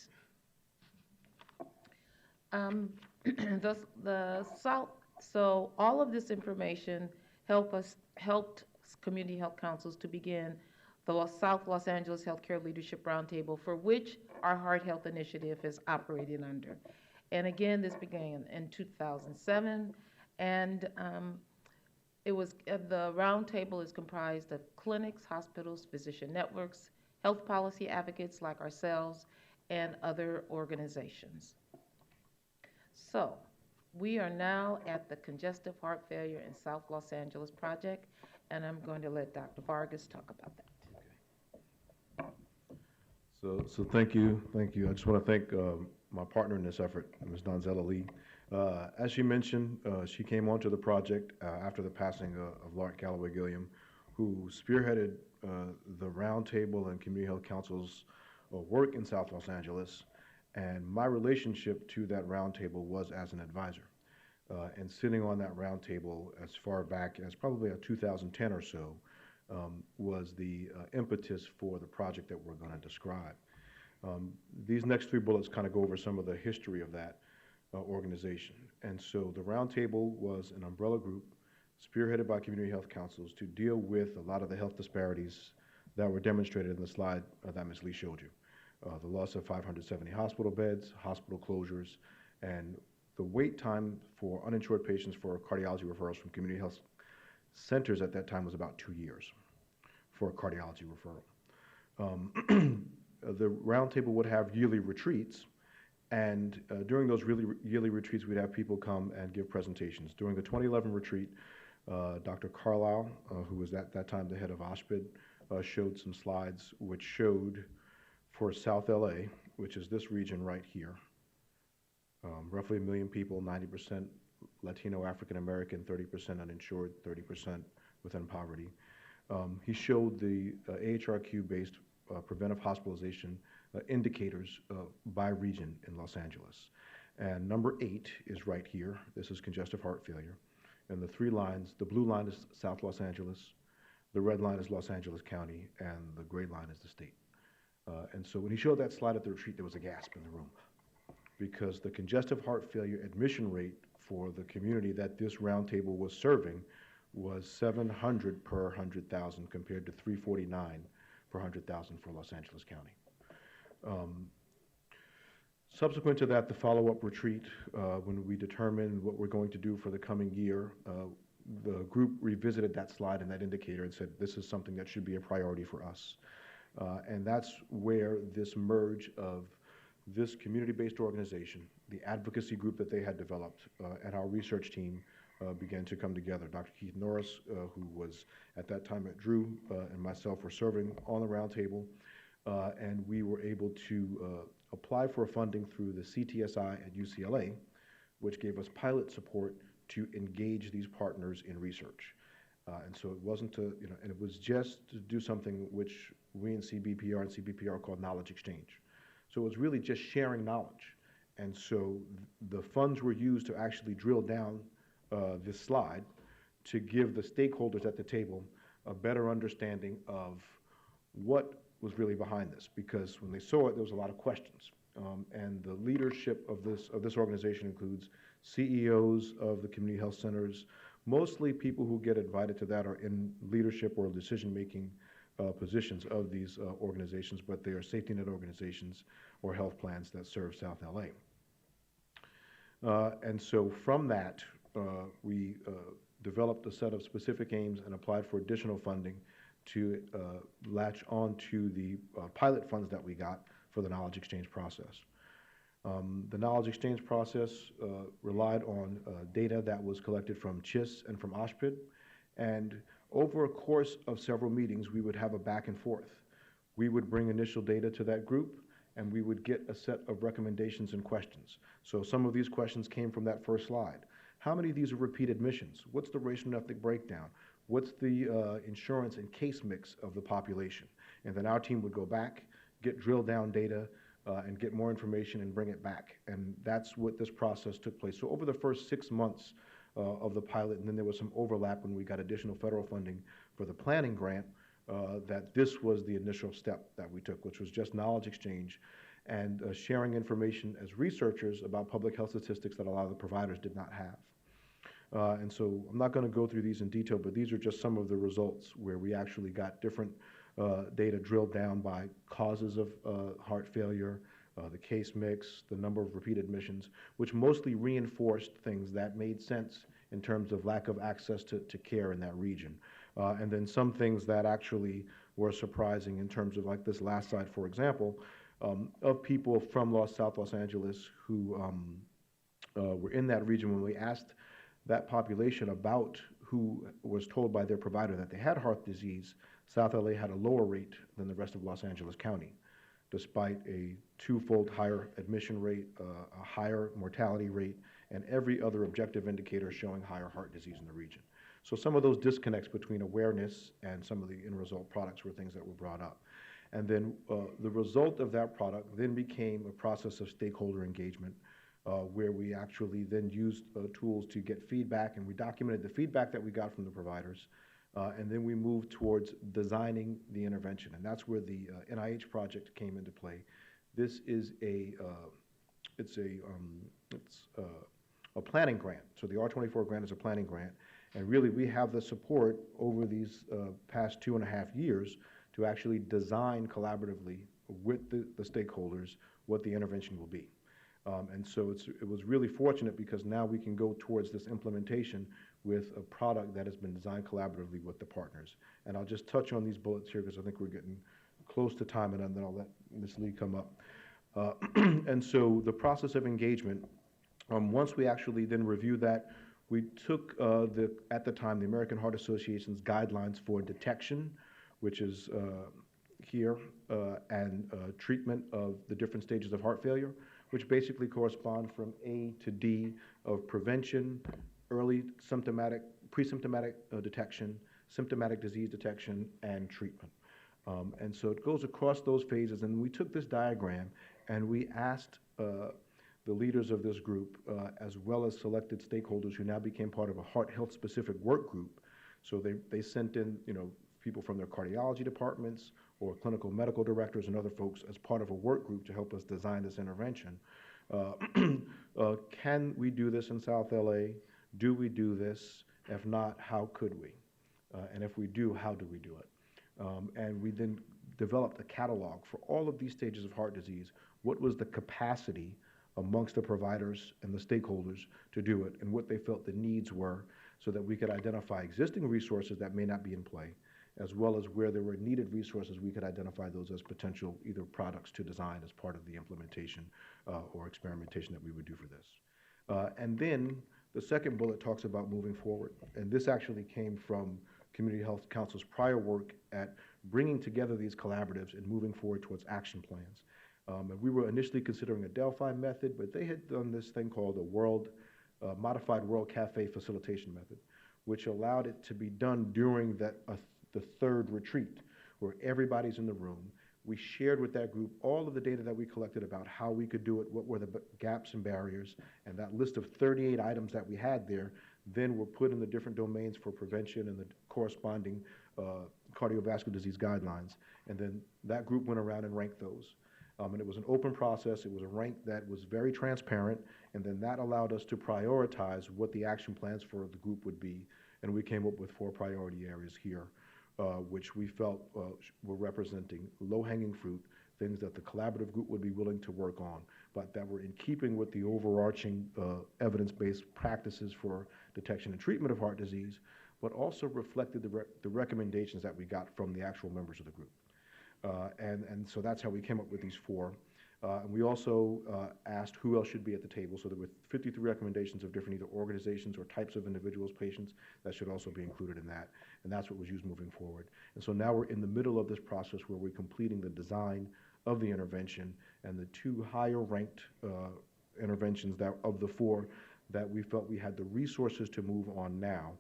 So all of this information helped community health councils to begin the South Los Angeles Healthcare Leadership Roundtable, for which our Heart Health Initiative is operating under. And again, this began in 2007, and it was the roundtable is comprised of clinics, hospitals, physician networks, health policy advocates like ourselves, and other organizations. So we are now at the Congestive Heart Failure in South Los Angeles project, and I'm going to let Dr. Vargas talk about that. So thank you. I just want to thank my partner in this effort, Ms. Donzella Lee. As she mentioned, she came onto the project after the passing of Lord Calloway Gilliam, who spearheaded the Roundtable and Community Health Council's work in South Los Angeles. And my relationship to that Roundtable was as an advisor. And sitting on that Roundtable as far back as probably 2010 or so, was the impetus for the project that we're going to describe. These next three bullets kind of go over some of the history of that organization. And so the Roundtable was an umbrella group spearheaded by community health councils to deal with a lot of the health disparities that were demonstrated in the slide that Ms. Lee showed you. The loss of 570 hospital beds, hospital closures, and the wait time for uninsured patients for cardiology referrals from community health centers at that time was about 2 years for a cardiology referral. The Roundtable would have yearly retreats, and during those yearly retreats, we'd have people come and give presentations. During the 2011 retreat, Dr. Carlisle, who was at that time the head of OSPID, showed some slides which showed for South LA, which is this region right here, roughly 1 million people, 90% Latino, African American, 30% uninsured, 30% within poverty. He showed the AHRQ-based preventive hospitalization indicators by region in Los Angeles. And number 8 is right here. This is congestive heart failure. And the 3 lines, the blue line is South Los Angeles, the red line is Los Angeles County, and the gray line is the state. And so when he showed that slide at the retreat, there was a gasp in the room, because the congestive heart failure admission rate for the community that this Roundtable was serving was 700 per 100,000 compared to 349 per 100,000 for Los Angeles County. Subsequent to that, the follow-up retreat, when we determined what we're going to do for the coming year, the group revisited that slide and that indicator and said, this is something that should be a priority for us. And that's where this merge of this community-based organization, the advocacy group that they had developed, and our research team began to come together. Dr. Keith Norris, who was at that time at Drew, and myself were serving on the Roundtable, and we were able to apply for funding through the CTSI at UCLA, which gave us pilot support to engage these partners in research. And so it wasn't to, and it was just to do something which we in CBPR and CBPR called knowledge exchange. So it was really just sharing knowledge. And so the funds were used to actually drill down this slide to give the stakeholders at the table a better understanding of what was really behind this, because when they saw it, there was a lot of questions. And the leadership of this organization includes CEOs of the community health centers. Mostly people who get invited to that are in leadership or decision-making positions of these organizations, but they are safety net organizations or health plans that serve South LA. And so from that, we developed a set of specific aims and applied for additional funding to latch on to the pilot funds that we got for the knowledge exchange process. The knowledge exchange process relied on data that was collected from CHIS and from OSPID, and over a course of several meetings, we would have a back and forth. We would bring initial data to that group, and we would get a set of recommendations and questions. So some of these questions came from that first slide. How many of these are repeat admissions? What's the racial and ethnic breakdown? What's the insurance and case mix of the population? And then our team would go back, get drill down data, and get more information and bring it back. And that's what this process took place. So over the first 6 months of the pilot, and then there was some overlap when we got additional federal funding for the planning grant, that this was the initial step that we took, which was just knowledge exchange and sharing information as researchers about public health statistics that a lot of the providers did not have. And so I'm not going to go through these in detail, but these are just some of the results where we actually got different data drilled down by causes of heart failure, the case mix, the number of repeat admissions, which mostly reinforced things that made sense in terms of lack of access to care in that region. And then some things that actually were surprising in terms of, like this last slide, for example, of people from South Los Angeles who were in that region. When we asked that population about who was told by their provider that they had heart disease, South LA had a lower rate than the rest of Los Angeles County, despite a twofold higher admission rate, a higher mortality rate, and every other objective indicator showing higher heart disease in the region. So some of those disconnects between awareness and some of the end result products were things that were brought up. And then the result of that product then became a process of stakeholder engagement, where we actually then used tools to get feedback, and we documented the feedback that we got from the providers, and then we moved towards designing the intervention, and that's where the NIH project came into play. This is a planning grant. So the R24 grant is a planning grant, and really we have the support over these past 2.5 years to actually design collaboratively with the stakeholders what the intervention will be. And so it was really fortunate because now we can go towards this implementation with a product that has been designed collaboratively with the partners. And I'll just touch on these bullets here because I think we're getting close to time, and then I'll let Ms. Lee come up. And so the process of engagement, once we actually then reviewed that, we took at the time, the American Heart Association's guidelines for detection, which is here, and treatment of the different stages of heart failure, which basically correspond from A to D of prevention, early symptomatic, pre-symptomatic detection, symptomatic disease detection, and treatment. And so it goes across those phases, and we took this diagram and we asked the leaders of this group, as well as selected stakeholders who now became part of a heart health specific work group. So they sent in, people from their cardiology departments or clinical medical directors and other folks as part of a work group to help us design this intervention. Can we do this in South LA? Do we do this? If not, how could we? And if we do, how do we do it? And we then developed a catalog for all of these stages of heart disease. What was the capacity amongst the providers and the stakeholders to do it, and what they felt the needs were, so that we could identify existing resources that may not be in play, as well as where there were needed resources, we could identify those as potential either products to design as part of the implementation or experimentation that we would do for this. And then the second bullet talks about moving forward. And this actually came from Community Health Council's prior work at bringing together these collaboratives and moving forward towards action plans. And we were initially considering a Delphi method, but they had done this thing called a modified World Cafe facilitation method, which allowed it to be done during the third retreat, where everybody's in the room. We shared with that group all of the data that we collected about how we could do it, what were the gaps and barriers, and that list of 38 items that we had there then were put in the different domains for prevention and the corresponding cardiovascular disease guidelines. And then that group went around and ranked those. And it was an open process. It was a rank that was very transparent, and then that allowed us to prioritize what the action plans for the group would be. And we came up with 4 priority areas here, which we felt were representing low-hanging fruit, things that the collaborative group would be willing to work on, but that were in keeping with the overarching evidence-based practices for detection and treatment of heart disease, but also reflected the recommendations that we got from the actual members of the group. And so that's how we came up with these 4. And we also asked who else should be at the table. So there were 53 recommendations of different either organizations or types of individuals, patients, that should also be included in that. And that's what was used moving forward. And so now we're in the middle of this process where we're completing the design of the intervention, and the 2 higher ranked interventions that of the 4 that we felt we had the resources to move on now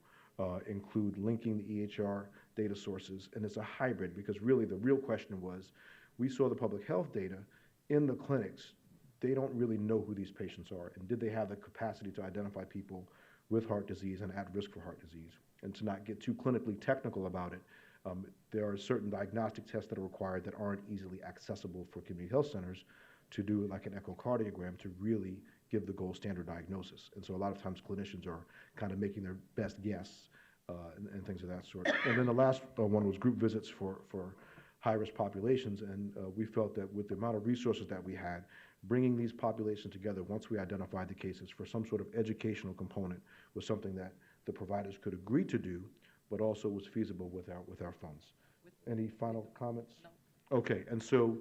include linking the EHR data sources. And it's a hybrid, because really the real question was, we saw the public health data in the clinics. They don't really know who these patients are, and did they have the capacity to identify people with heart disease and at risk for heart disease. And to not get too clinically technical about it, there are certain diagnostic tests that are required that aren't easily accessible for community health centers to do, like an echocardiogram, to really give the gold standard diagnosis. And so a lot of times clinicians are kind of making their best guess and things of that sort. And then the last one was group visits for high-risk populations, and we felt that with the amount of resources that we had, bringing these populations together once we identified the cases for some sort of educational component was something that the providers could agree to do, but also was feasible with our funds. Any final comments? No. Okay, and so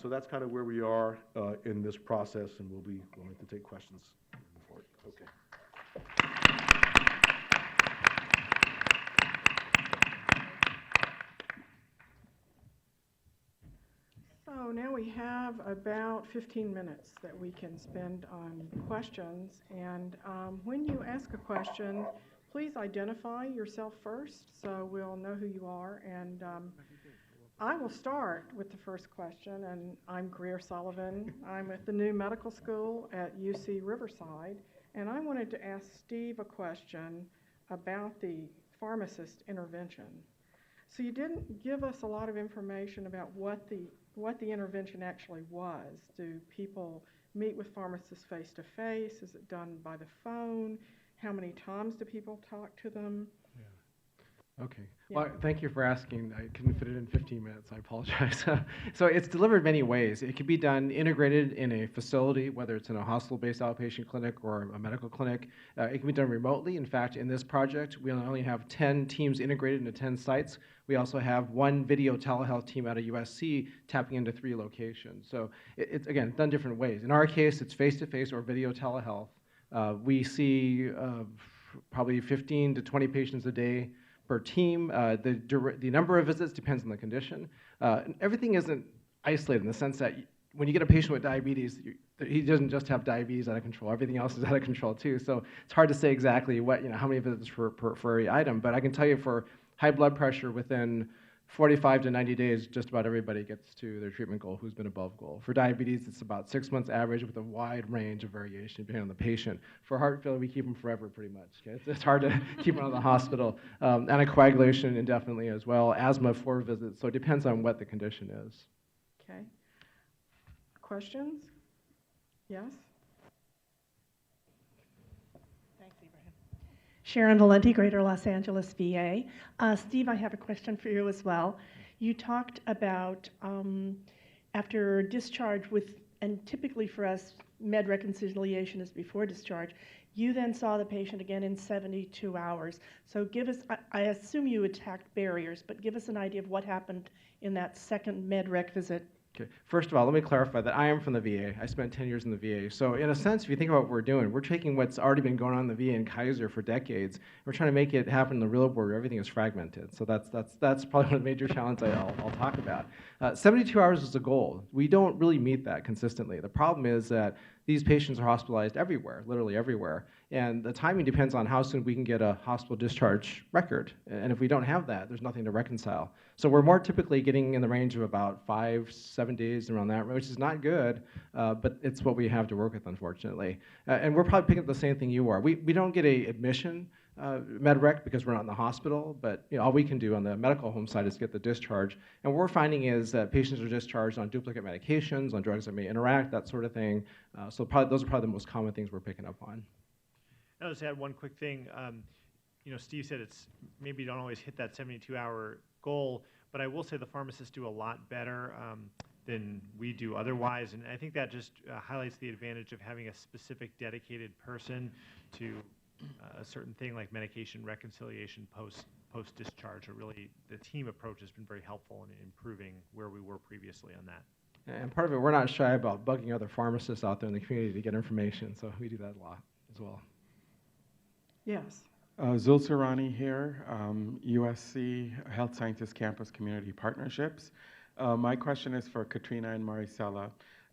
that's kind of where we are in this process, and we'll be willing to take questions for it. Okay. So now we have about 15 minutes that we can spend on questions. And when you ask a question, please identify yourself first so we'll know who you are. And I will start with the first question. And I'm Greer Sullivan. I'm at the new medical school at UC Riverside. And I wanted to ask Steve a question about the pharmacist intervention. So you didn't give us a lot of information about what the intervention actually was. Do people meet with pharmacists face to face? Is it done by the phone? How many times do people talk to them? Okay. Yeah. Well, thank you for asking. I couldn't fit it in 15 minutes. I apologize. So it's delivered many ways. It can be done integrated in a facility, whether it's in a hospital-based outpatient clinic or a medical clinic. It can be done remotely. In fact, in this project, we only have 10 teams integrated into 10 sites. We also have one video telehealth team out of USC tapping into 3 locations. So it's, again, done different ways. In our case, it's face-to-face or video telehealth. We see probably 15 to 20 patients a day per team. The number of visits depends on the condition. Everything isn't isolated in the sense that when you get a patient with diabetes, he doesn't just have diabetes out of control. Everything else is out of control too. So it's hard to say exactly what, how many visits per every item. But I can tell you for high blood pressure, within 45 to 90 days, just about everybody gets to their treatment goal who's been above goal. For diabetes, it's about 6 months average with a wide range of variation depending on the patient. For heart failure, we keep them forever pretty much. Okay? It's hard to keep them out of the hospital. Anticoagulation indefinitely as well. Asthma, 4 visits. So it depends on what the condition is. Okay. Questions? Yes? Thanks, Ibrahim. Sharon Valenti, Greater Los Angeles, VA. Steve, I have a question for you as well. You talked about after discharge and typically for us, med reconciliation is before discharge. You then saw the patient again in 72 hours. So give us, I assume you attacked barriers, but give us an idea of what happened in that second med rec visit. Okay. First of all, let me clarify that I am from the VA. I spent 10 years in the VA. So in a sense, if you think about what we're doing, we're taking what's already been going on in the VA and Kaiser for decades, and we're trying to make it happen in the real world where everything is fragmented. So that's probably one of the major challenges I'll talk about. 72 hours is a goal. We don't really meet that consistently. The problem is that these patients are hospitalized everywhere, literally everywhere. And the timing depends on how soon we can get a hospital discharge record. And if we don't have that, there's nothing to reconcile. So we're more typically getting in the range of about 5-7 days around that, which is not good, but it's what we have to work with, unfortunately. And we're probably picking up the same thing you are. We don't get a admission med rec because we're not in the hospital, but all we can do on the medical home side is get the discharge. And what we're finding is that patients are discharged on duplicate medications, on drugs that may interact, that sort of thing. So those are probably the most common things we're picking up on. I'll just add one quick thing. Steve said it's maybe don't always hit that 72-hour goal, but I will say the pharmacists do a lot better than we do otherwise, and I think that just highlights the advantage of having a specific dedicated person to a certain thing like medication reconciliation post-discharge. Really, the team approach has been very helpful in improving where we were previously on that. And part of it, we're not shy about bugging other pharmacists out there in the community to get information, so we do that a lot as well. Yes. Zulsarani here, USC Health Sciences Campus Community Partnerships. My question is for Katrina and Marisela.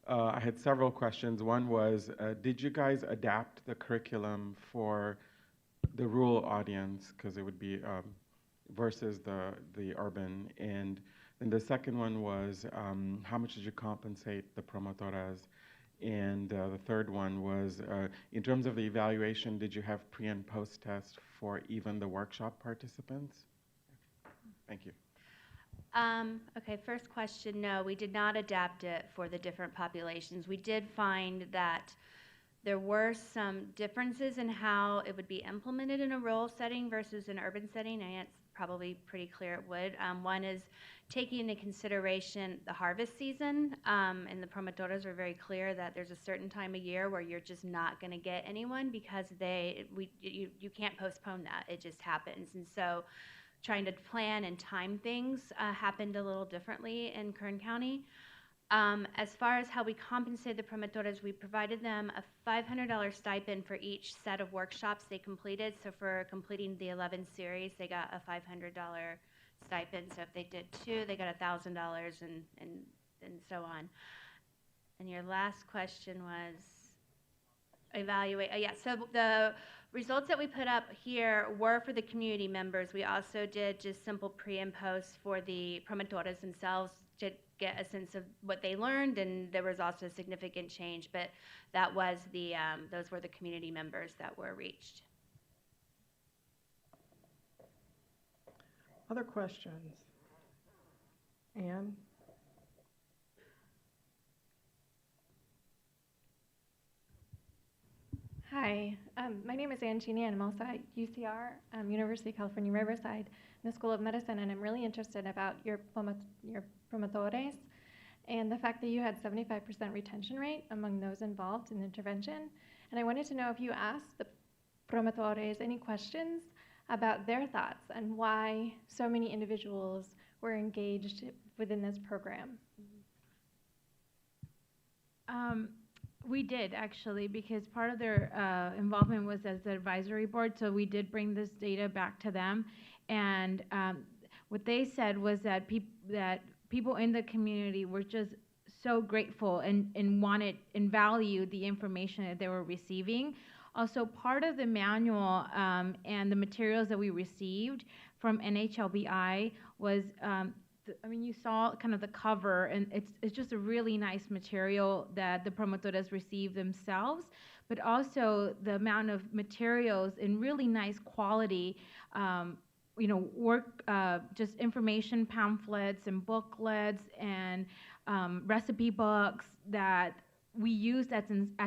I had several questions. One was, did you guys adapt the curriculum for the rural audience, because it would be versus the urban? And then the second one was, how much did you compensate the Promotoras? And the third one was, in terms of the evaluation, did you have pre and post tests for even the workshop participants? Thank you. Okay, first question, no, we did not adapt it for the different populations. We did find that there were some differences in how it would be implemented in a rural setting versus an urban setting, and it's probably pretty clear it would. One is taking into consideration the harvest season, and the Promotoras were very clear that there's a certain time of year where you're just not going to get anyone because you can't postpone that. It just happens. And so trying to plan and time things happened a little differently in Kern County. As far as how we compensated the Promotoras, we provided them a $500 stipend for each set of workshops they completed. So for completing the 11 series, they got a $500 stipend. So if they did 2, they got $1,000, and and so on. And your last question was evaluate. Yeah, so the results that we put up here were for the community members. We also did just simple pre and post for the Promotoras themselves to get a sense of what they learned, and there was also significant change, but that was the, those were the community members that were reached. Other questions? Anne? Hi, my name is Ann Cheney, and I'm also at UCR, University of California, Riverside, in the School of Medicine, and I'm really interested about your promotores and the fact that you had 75% retention rate among those involved in intervention. And I wanted to know if you asked the promotores any questions about their thoughts and why so many individuals were engaged within this program. We did, actually, because part of their involvement was as the advisory board, so we did bring this data back to them. And what they said was that, people in the community were just so grateful and wanted and valued the information that they were receiving. Also, part of the manual and the materials that we received from NHLBI was I mean, you saw kind of the cover, and it's just a really nice material that the promotoras receive themselves, but also the amount of materials in really nice quality, just information pamphlets and booklets and recipe books that we used as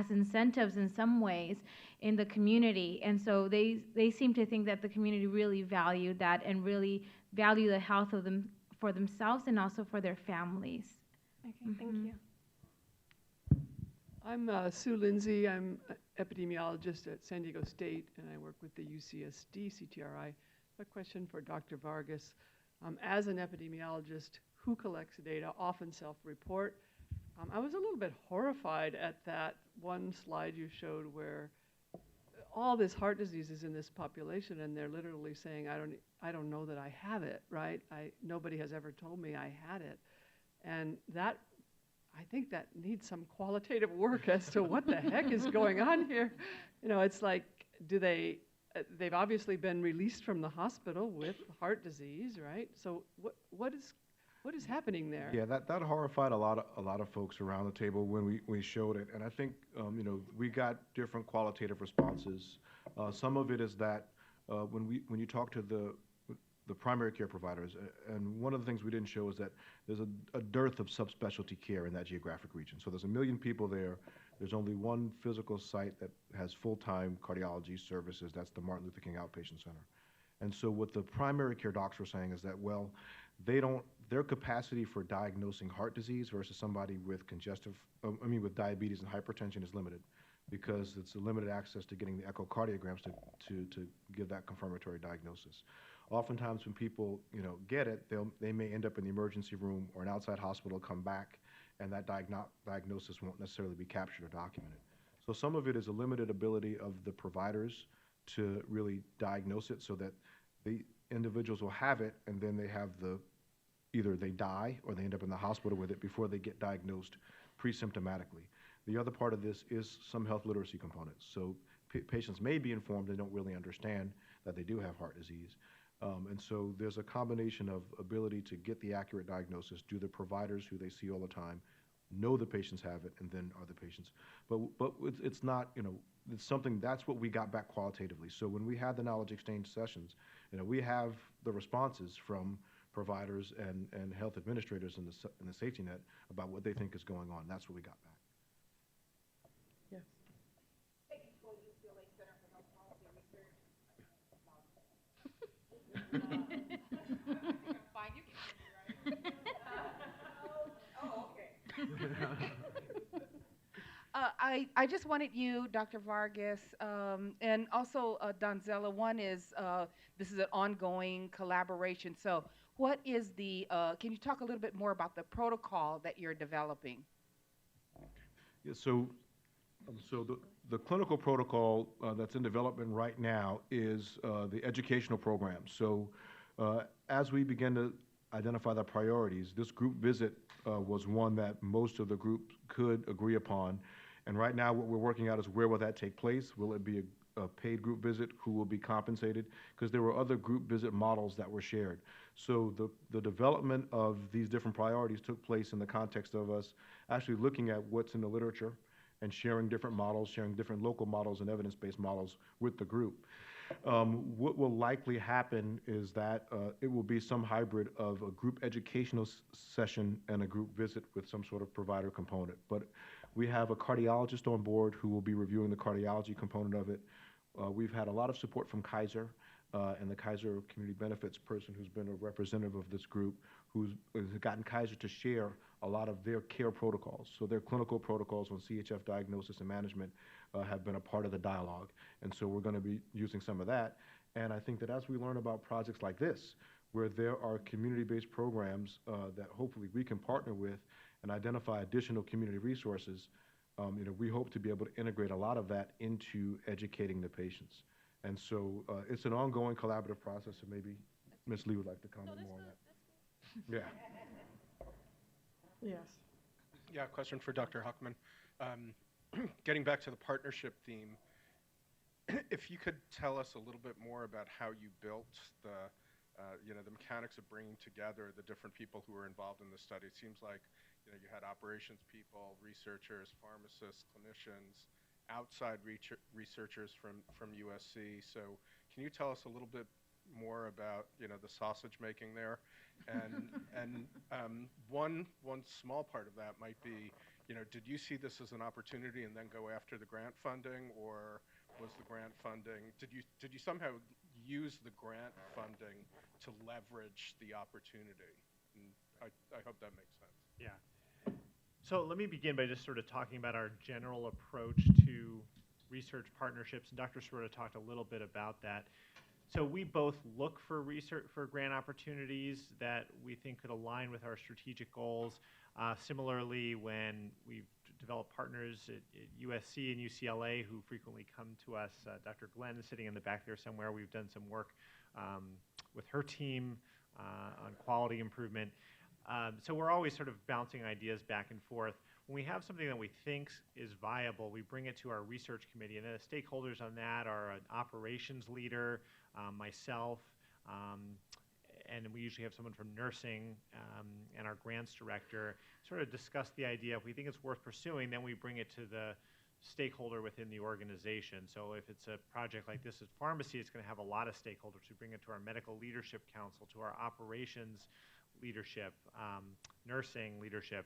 incentives in some ways in the community. And so they seem to think that the community really valued that and really value the health of them for themselves and also for their families. Okay, thank you. I'm Sue Lindsay. I'm an epidemiologist at San Diego State, and I work with the UCSD CTRI. A question for Dr. Vargas. As an epidemiologist who collects data, often self-report, I was a little bit horrified at that one slide you showed where all this heart disease is in this population, and they're literally saying, I don't know that I have it, right? Nobody has ever told me I had it. And that, I think that needs some qualitative work as to what the heck is going on here. You know, it's like, they've obviously been released from the hospital with heart disease, right? So what is happening there? Yeah, that horrified a lot of folks around the table when we showed it, and I think we got different qualitative responses. Some of it is that when you talk to the primary care providers, and one of the things we didn't show is that there's a dearth of subspecialty care in that geographic region. So there's 1 million people there. There's only one physical site that has full-time cardiology services. That's the Martin Luther King Outpatient Center. And so what the primary care docs were saying is that, well, their capacity for diagnosing heart disease versus somebody with with diabetes and hypertension is limited because it's a limited access to getting the echocardiograms to give that confirmatory diagnosis. Oftentimes when people, get it, they may end up in the emergency room or an outside hospital, come back, and that diagnosis won't necessarily be captured or documented. So some of it is a limited ability of the providers to really diagnose it so that the individuals will have it, and then they have either they die or they end up in the hospital with it before they get diagnosed pre-symptomatically. The other part of this is some health literacy components. So patients may be informed, they don't really understand that they do have heart disease. And so there's a combination of ability to get the accurate diagnosis. Do the providers who they see all the time know the patients have it, and then are the patients? But it's not, it's something, that's what we got back qualitatively. So when we had the knowledge exchange sessions, we have the responses from providers and health administrators in the safety net about what they think is going on. That's what we got back. Yes. Thank you for UCLA Center for Health Policy Research. I think I'm fine. You can hear me, right? Okay. I just wanted you, Dr. Vargas, and also Donzella. One is this is an ongoing collaboration. So what is can you talk a little bit more about the protocol that you're developing? Yeah, so the clinical protocol that's in development right now is the educational program. So as we begin to identify the priorities. This group visit was one that most of the group could agree upon. And right now, what we're working out is where will that take place? Will it be a paid group visit? Who will be compensated? Because there were other group visit models that were shared. So the development of these different priorities took place in the context of us actually looking at what's in the literature and sharing different models, sharing different local models and evidence-based models with the group. What will likely happen is that it will be some hybrid of a group educational session and a group visit with some sort of provider component. But we have a cardiologist on board who will be reviewing the cardiology component of it. We've had a lot of support from Kaiser and the Kaiser Community Benefits person who's been a representative of this group, who's gotten Kaiser to share a lot of their care protocols. So their clinical protocols on CHF diagnosis and management have been a part of the dialogue. And so we're going to be using some of that. And I think that as we learn about projects like this, where there are community-based programs that hopefully we can partner with and identify additional community resources, we hope to be able to integrate a lot of that into educating the patients. And so it's an ongoing collaborative process, and maybe Ms. Lee would like to comment more on that. Yeah. Yes. Yeah, question for Dr. Hochman. Getting back to the partnership theme, if you could tell us a little bit more about how you built the mechanics of bringing together the different people who were involved in the study. It seems like you had operations people, researchers, pharmacists, clinicians, outside researchers from USC. So can you tell us a little bit more about the sausage making there? And one small part of that might be, did you see this as an opportunity and then go after the grant funding, or was the grant funding, did you somehow use the grant funding to leverage the opportunity? And I hope that makes sense. Yeah. So let me begin by just sort of talking about our general approach to research partnerships. And Dr. Sirota talked a little bit about that. So we both look for grant opportunities that we think could align with our strategic goals. Similarly, when we've developed partners at USC and UCLA who frequently come to us, Dr. Glenn is sitting in the back there somewhere. We've done some work with her team on quality improvement. So we're always sort of bouncing ideas back and forth. When we have something that we think is viable, we bring it to our research committee, and the stakeholders on that are an operations leader, myself, and we usually have someone from nursing and our grants director sort of discuss the idea. If we think it's worth pursuing, then we bring it to the stakeholder within the organization. So if it's a project like this at pharmacy, it's going to have a lot of stakeholders. We bring it to our medical leadership council, to our operations leadership, nursing leadership.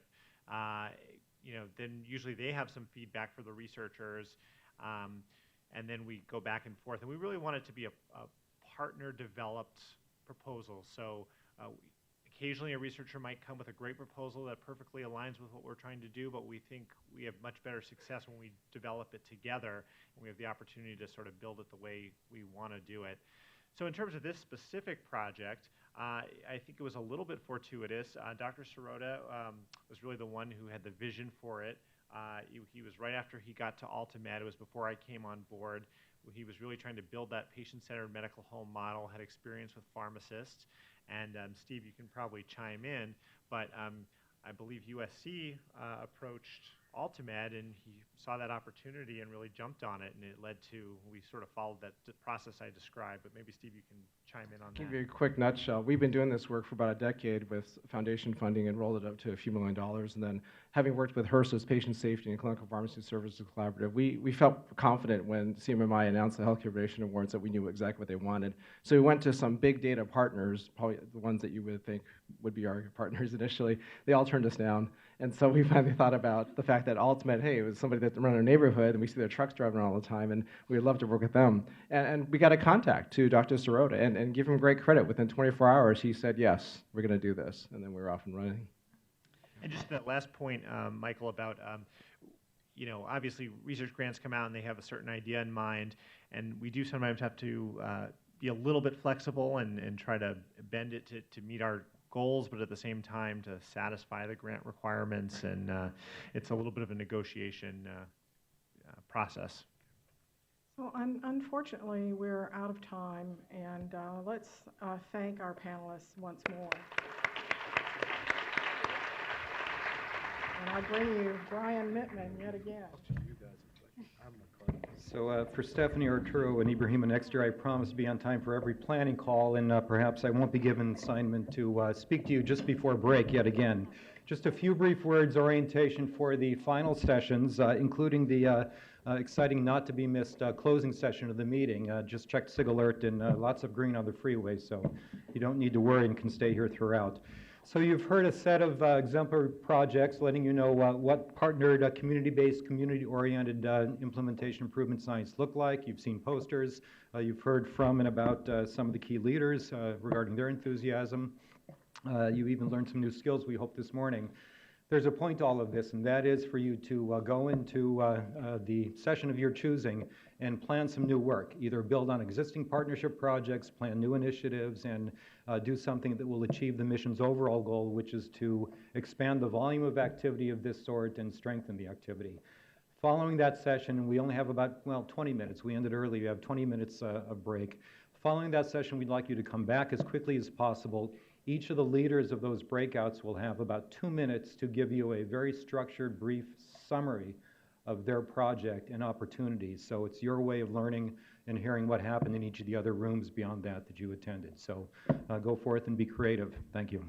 Then usually they have some feedback for the researchers, and then we go back and forth. And we really want it to be a partner-developed proposal. So occasionally a researcher might come with a great proposal that perfectly aligns with what we're trying to do, but we think we have much better success when we develop it together and we have the opportunity to sort of build it the way we want to do it. So in terms of this specific project, I think it was a little bit fortuitous. Dr. Sirota was really the one who had the vision for it. He was right after he got to AltaMed. It was before I came on board. He was really trying to build that patient-centered medical home model, had experience with pharmacists. And Steve, you can probably chime in, but I believe USC approached AltaMed, and he saw that opportunity and really jumped on it, and it led to, we sort of followed that process I described, but maybe Steve, you can chime in on that. Give you a quick nutshell. We've been doing this work for about a decade with foundation funding and rolled it up to a few $1 million. And then having worked with HRSA's Patient Safety and Clinical Pharmacy Services Collaborative, we felt confident when CMMI announced the Healthcare Innovation Awards that we knew exactly what they wanted. So we went to some big data partners, probably the ones that you would think would be our partners initially. They all turned us down. And so we finally thought about the fact that AltaMed, hey, it was somebody that ran our neighborhood, and we see their trucks driving all the time, and we would love to work with them. And we got a contact to Dr. Sirota, and give him great credit. Within 24 hours, he said, yes, we're going to do this. And then we were off and running. And just that last point, Michael, about, obviously research grants come out and they have a certain idea in mind, and we do sometimes have to be a little bit flexible and try to bend it to meet our goals, but at the same time to satisfy the grant requirements, and it's a little bit of a negotiation process. So unfortunately, we're out of time, and let's thank our panelists once more. And I bring you Brian Mittman yet again. So for Stephanie Arturo and Ibrahima next year, I promise to be on time for every planning call, and perhaps I won't be given an assignment to speak to you just before break yet again. Just a few brief words orientation for the final sessions, including the exciting not to be missed closing session of the meeting. Just checked SIG alert and lots of green on the freeway, so you don't need to worry and can stay here throughout. So you've heard a set of exemplary projects letting you know what partnered community-based, community-oriented implementation improvement science look like. You've seen posters. You've heard from and about some of the key leaders regarding their enthusiasm. You even learned some new skills, we hope, this morning. There's a point to all of this, and that is for you to go into the session of your choosing and plan some new work, either build on existing partnership projects, plan new initiatives, and do something that will achieve the mission's overall goal, which is to expand the volume of activity of this sort and strengthen the activity. Following that session, and we only have about, 20 minutes. We ended early. We have 20 minutes of break. Following that session, we'd like you to come back as quickly as possible. Each of the leaders of those breakouts will have about 2 minutes to give you a very structured, brief summary of their project and opportunities. So it's your way of learning and hearing what happened in each of the other rooms beyond that you attended. So go forth and be creative. Thank you.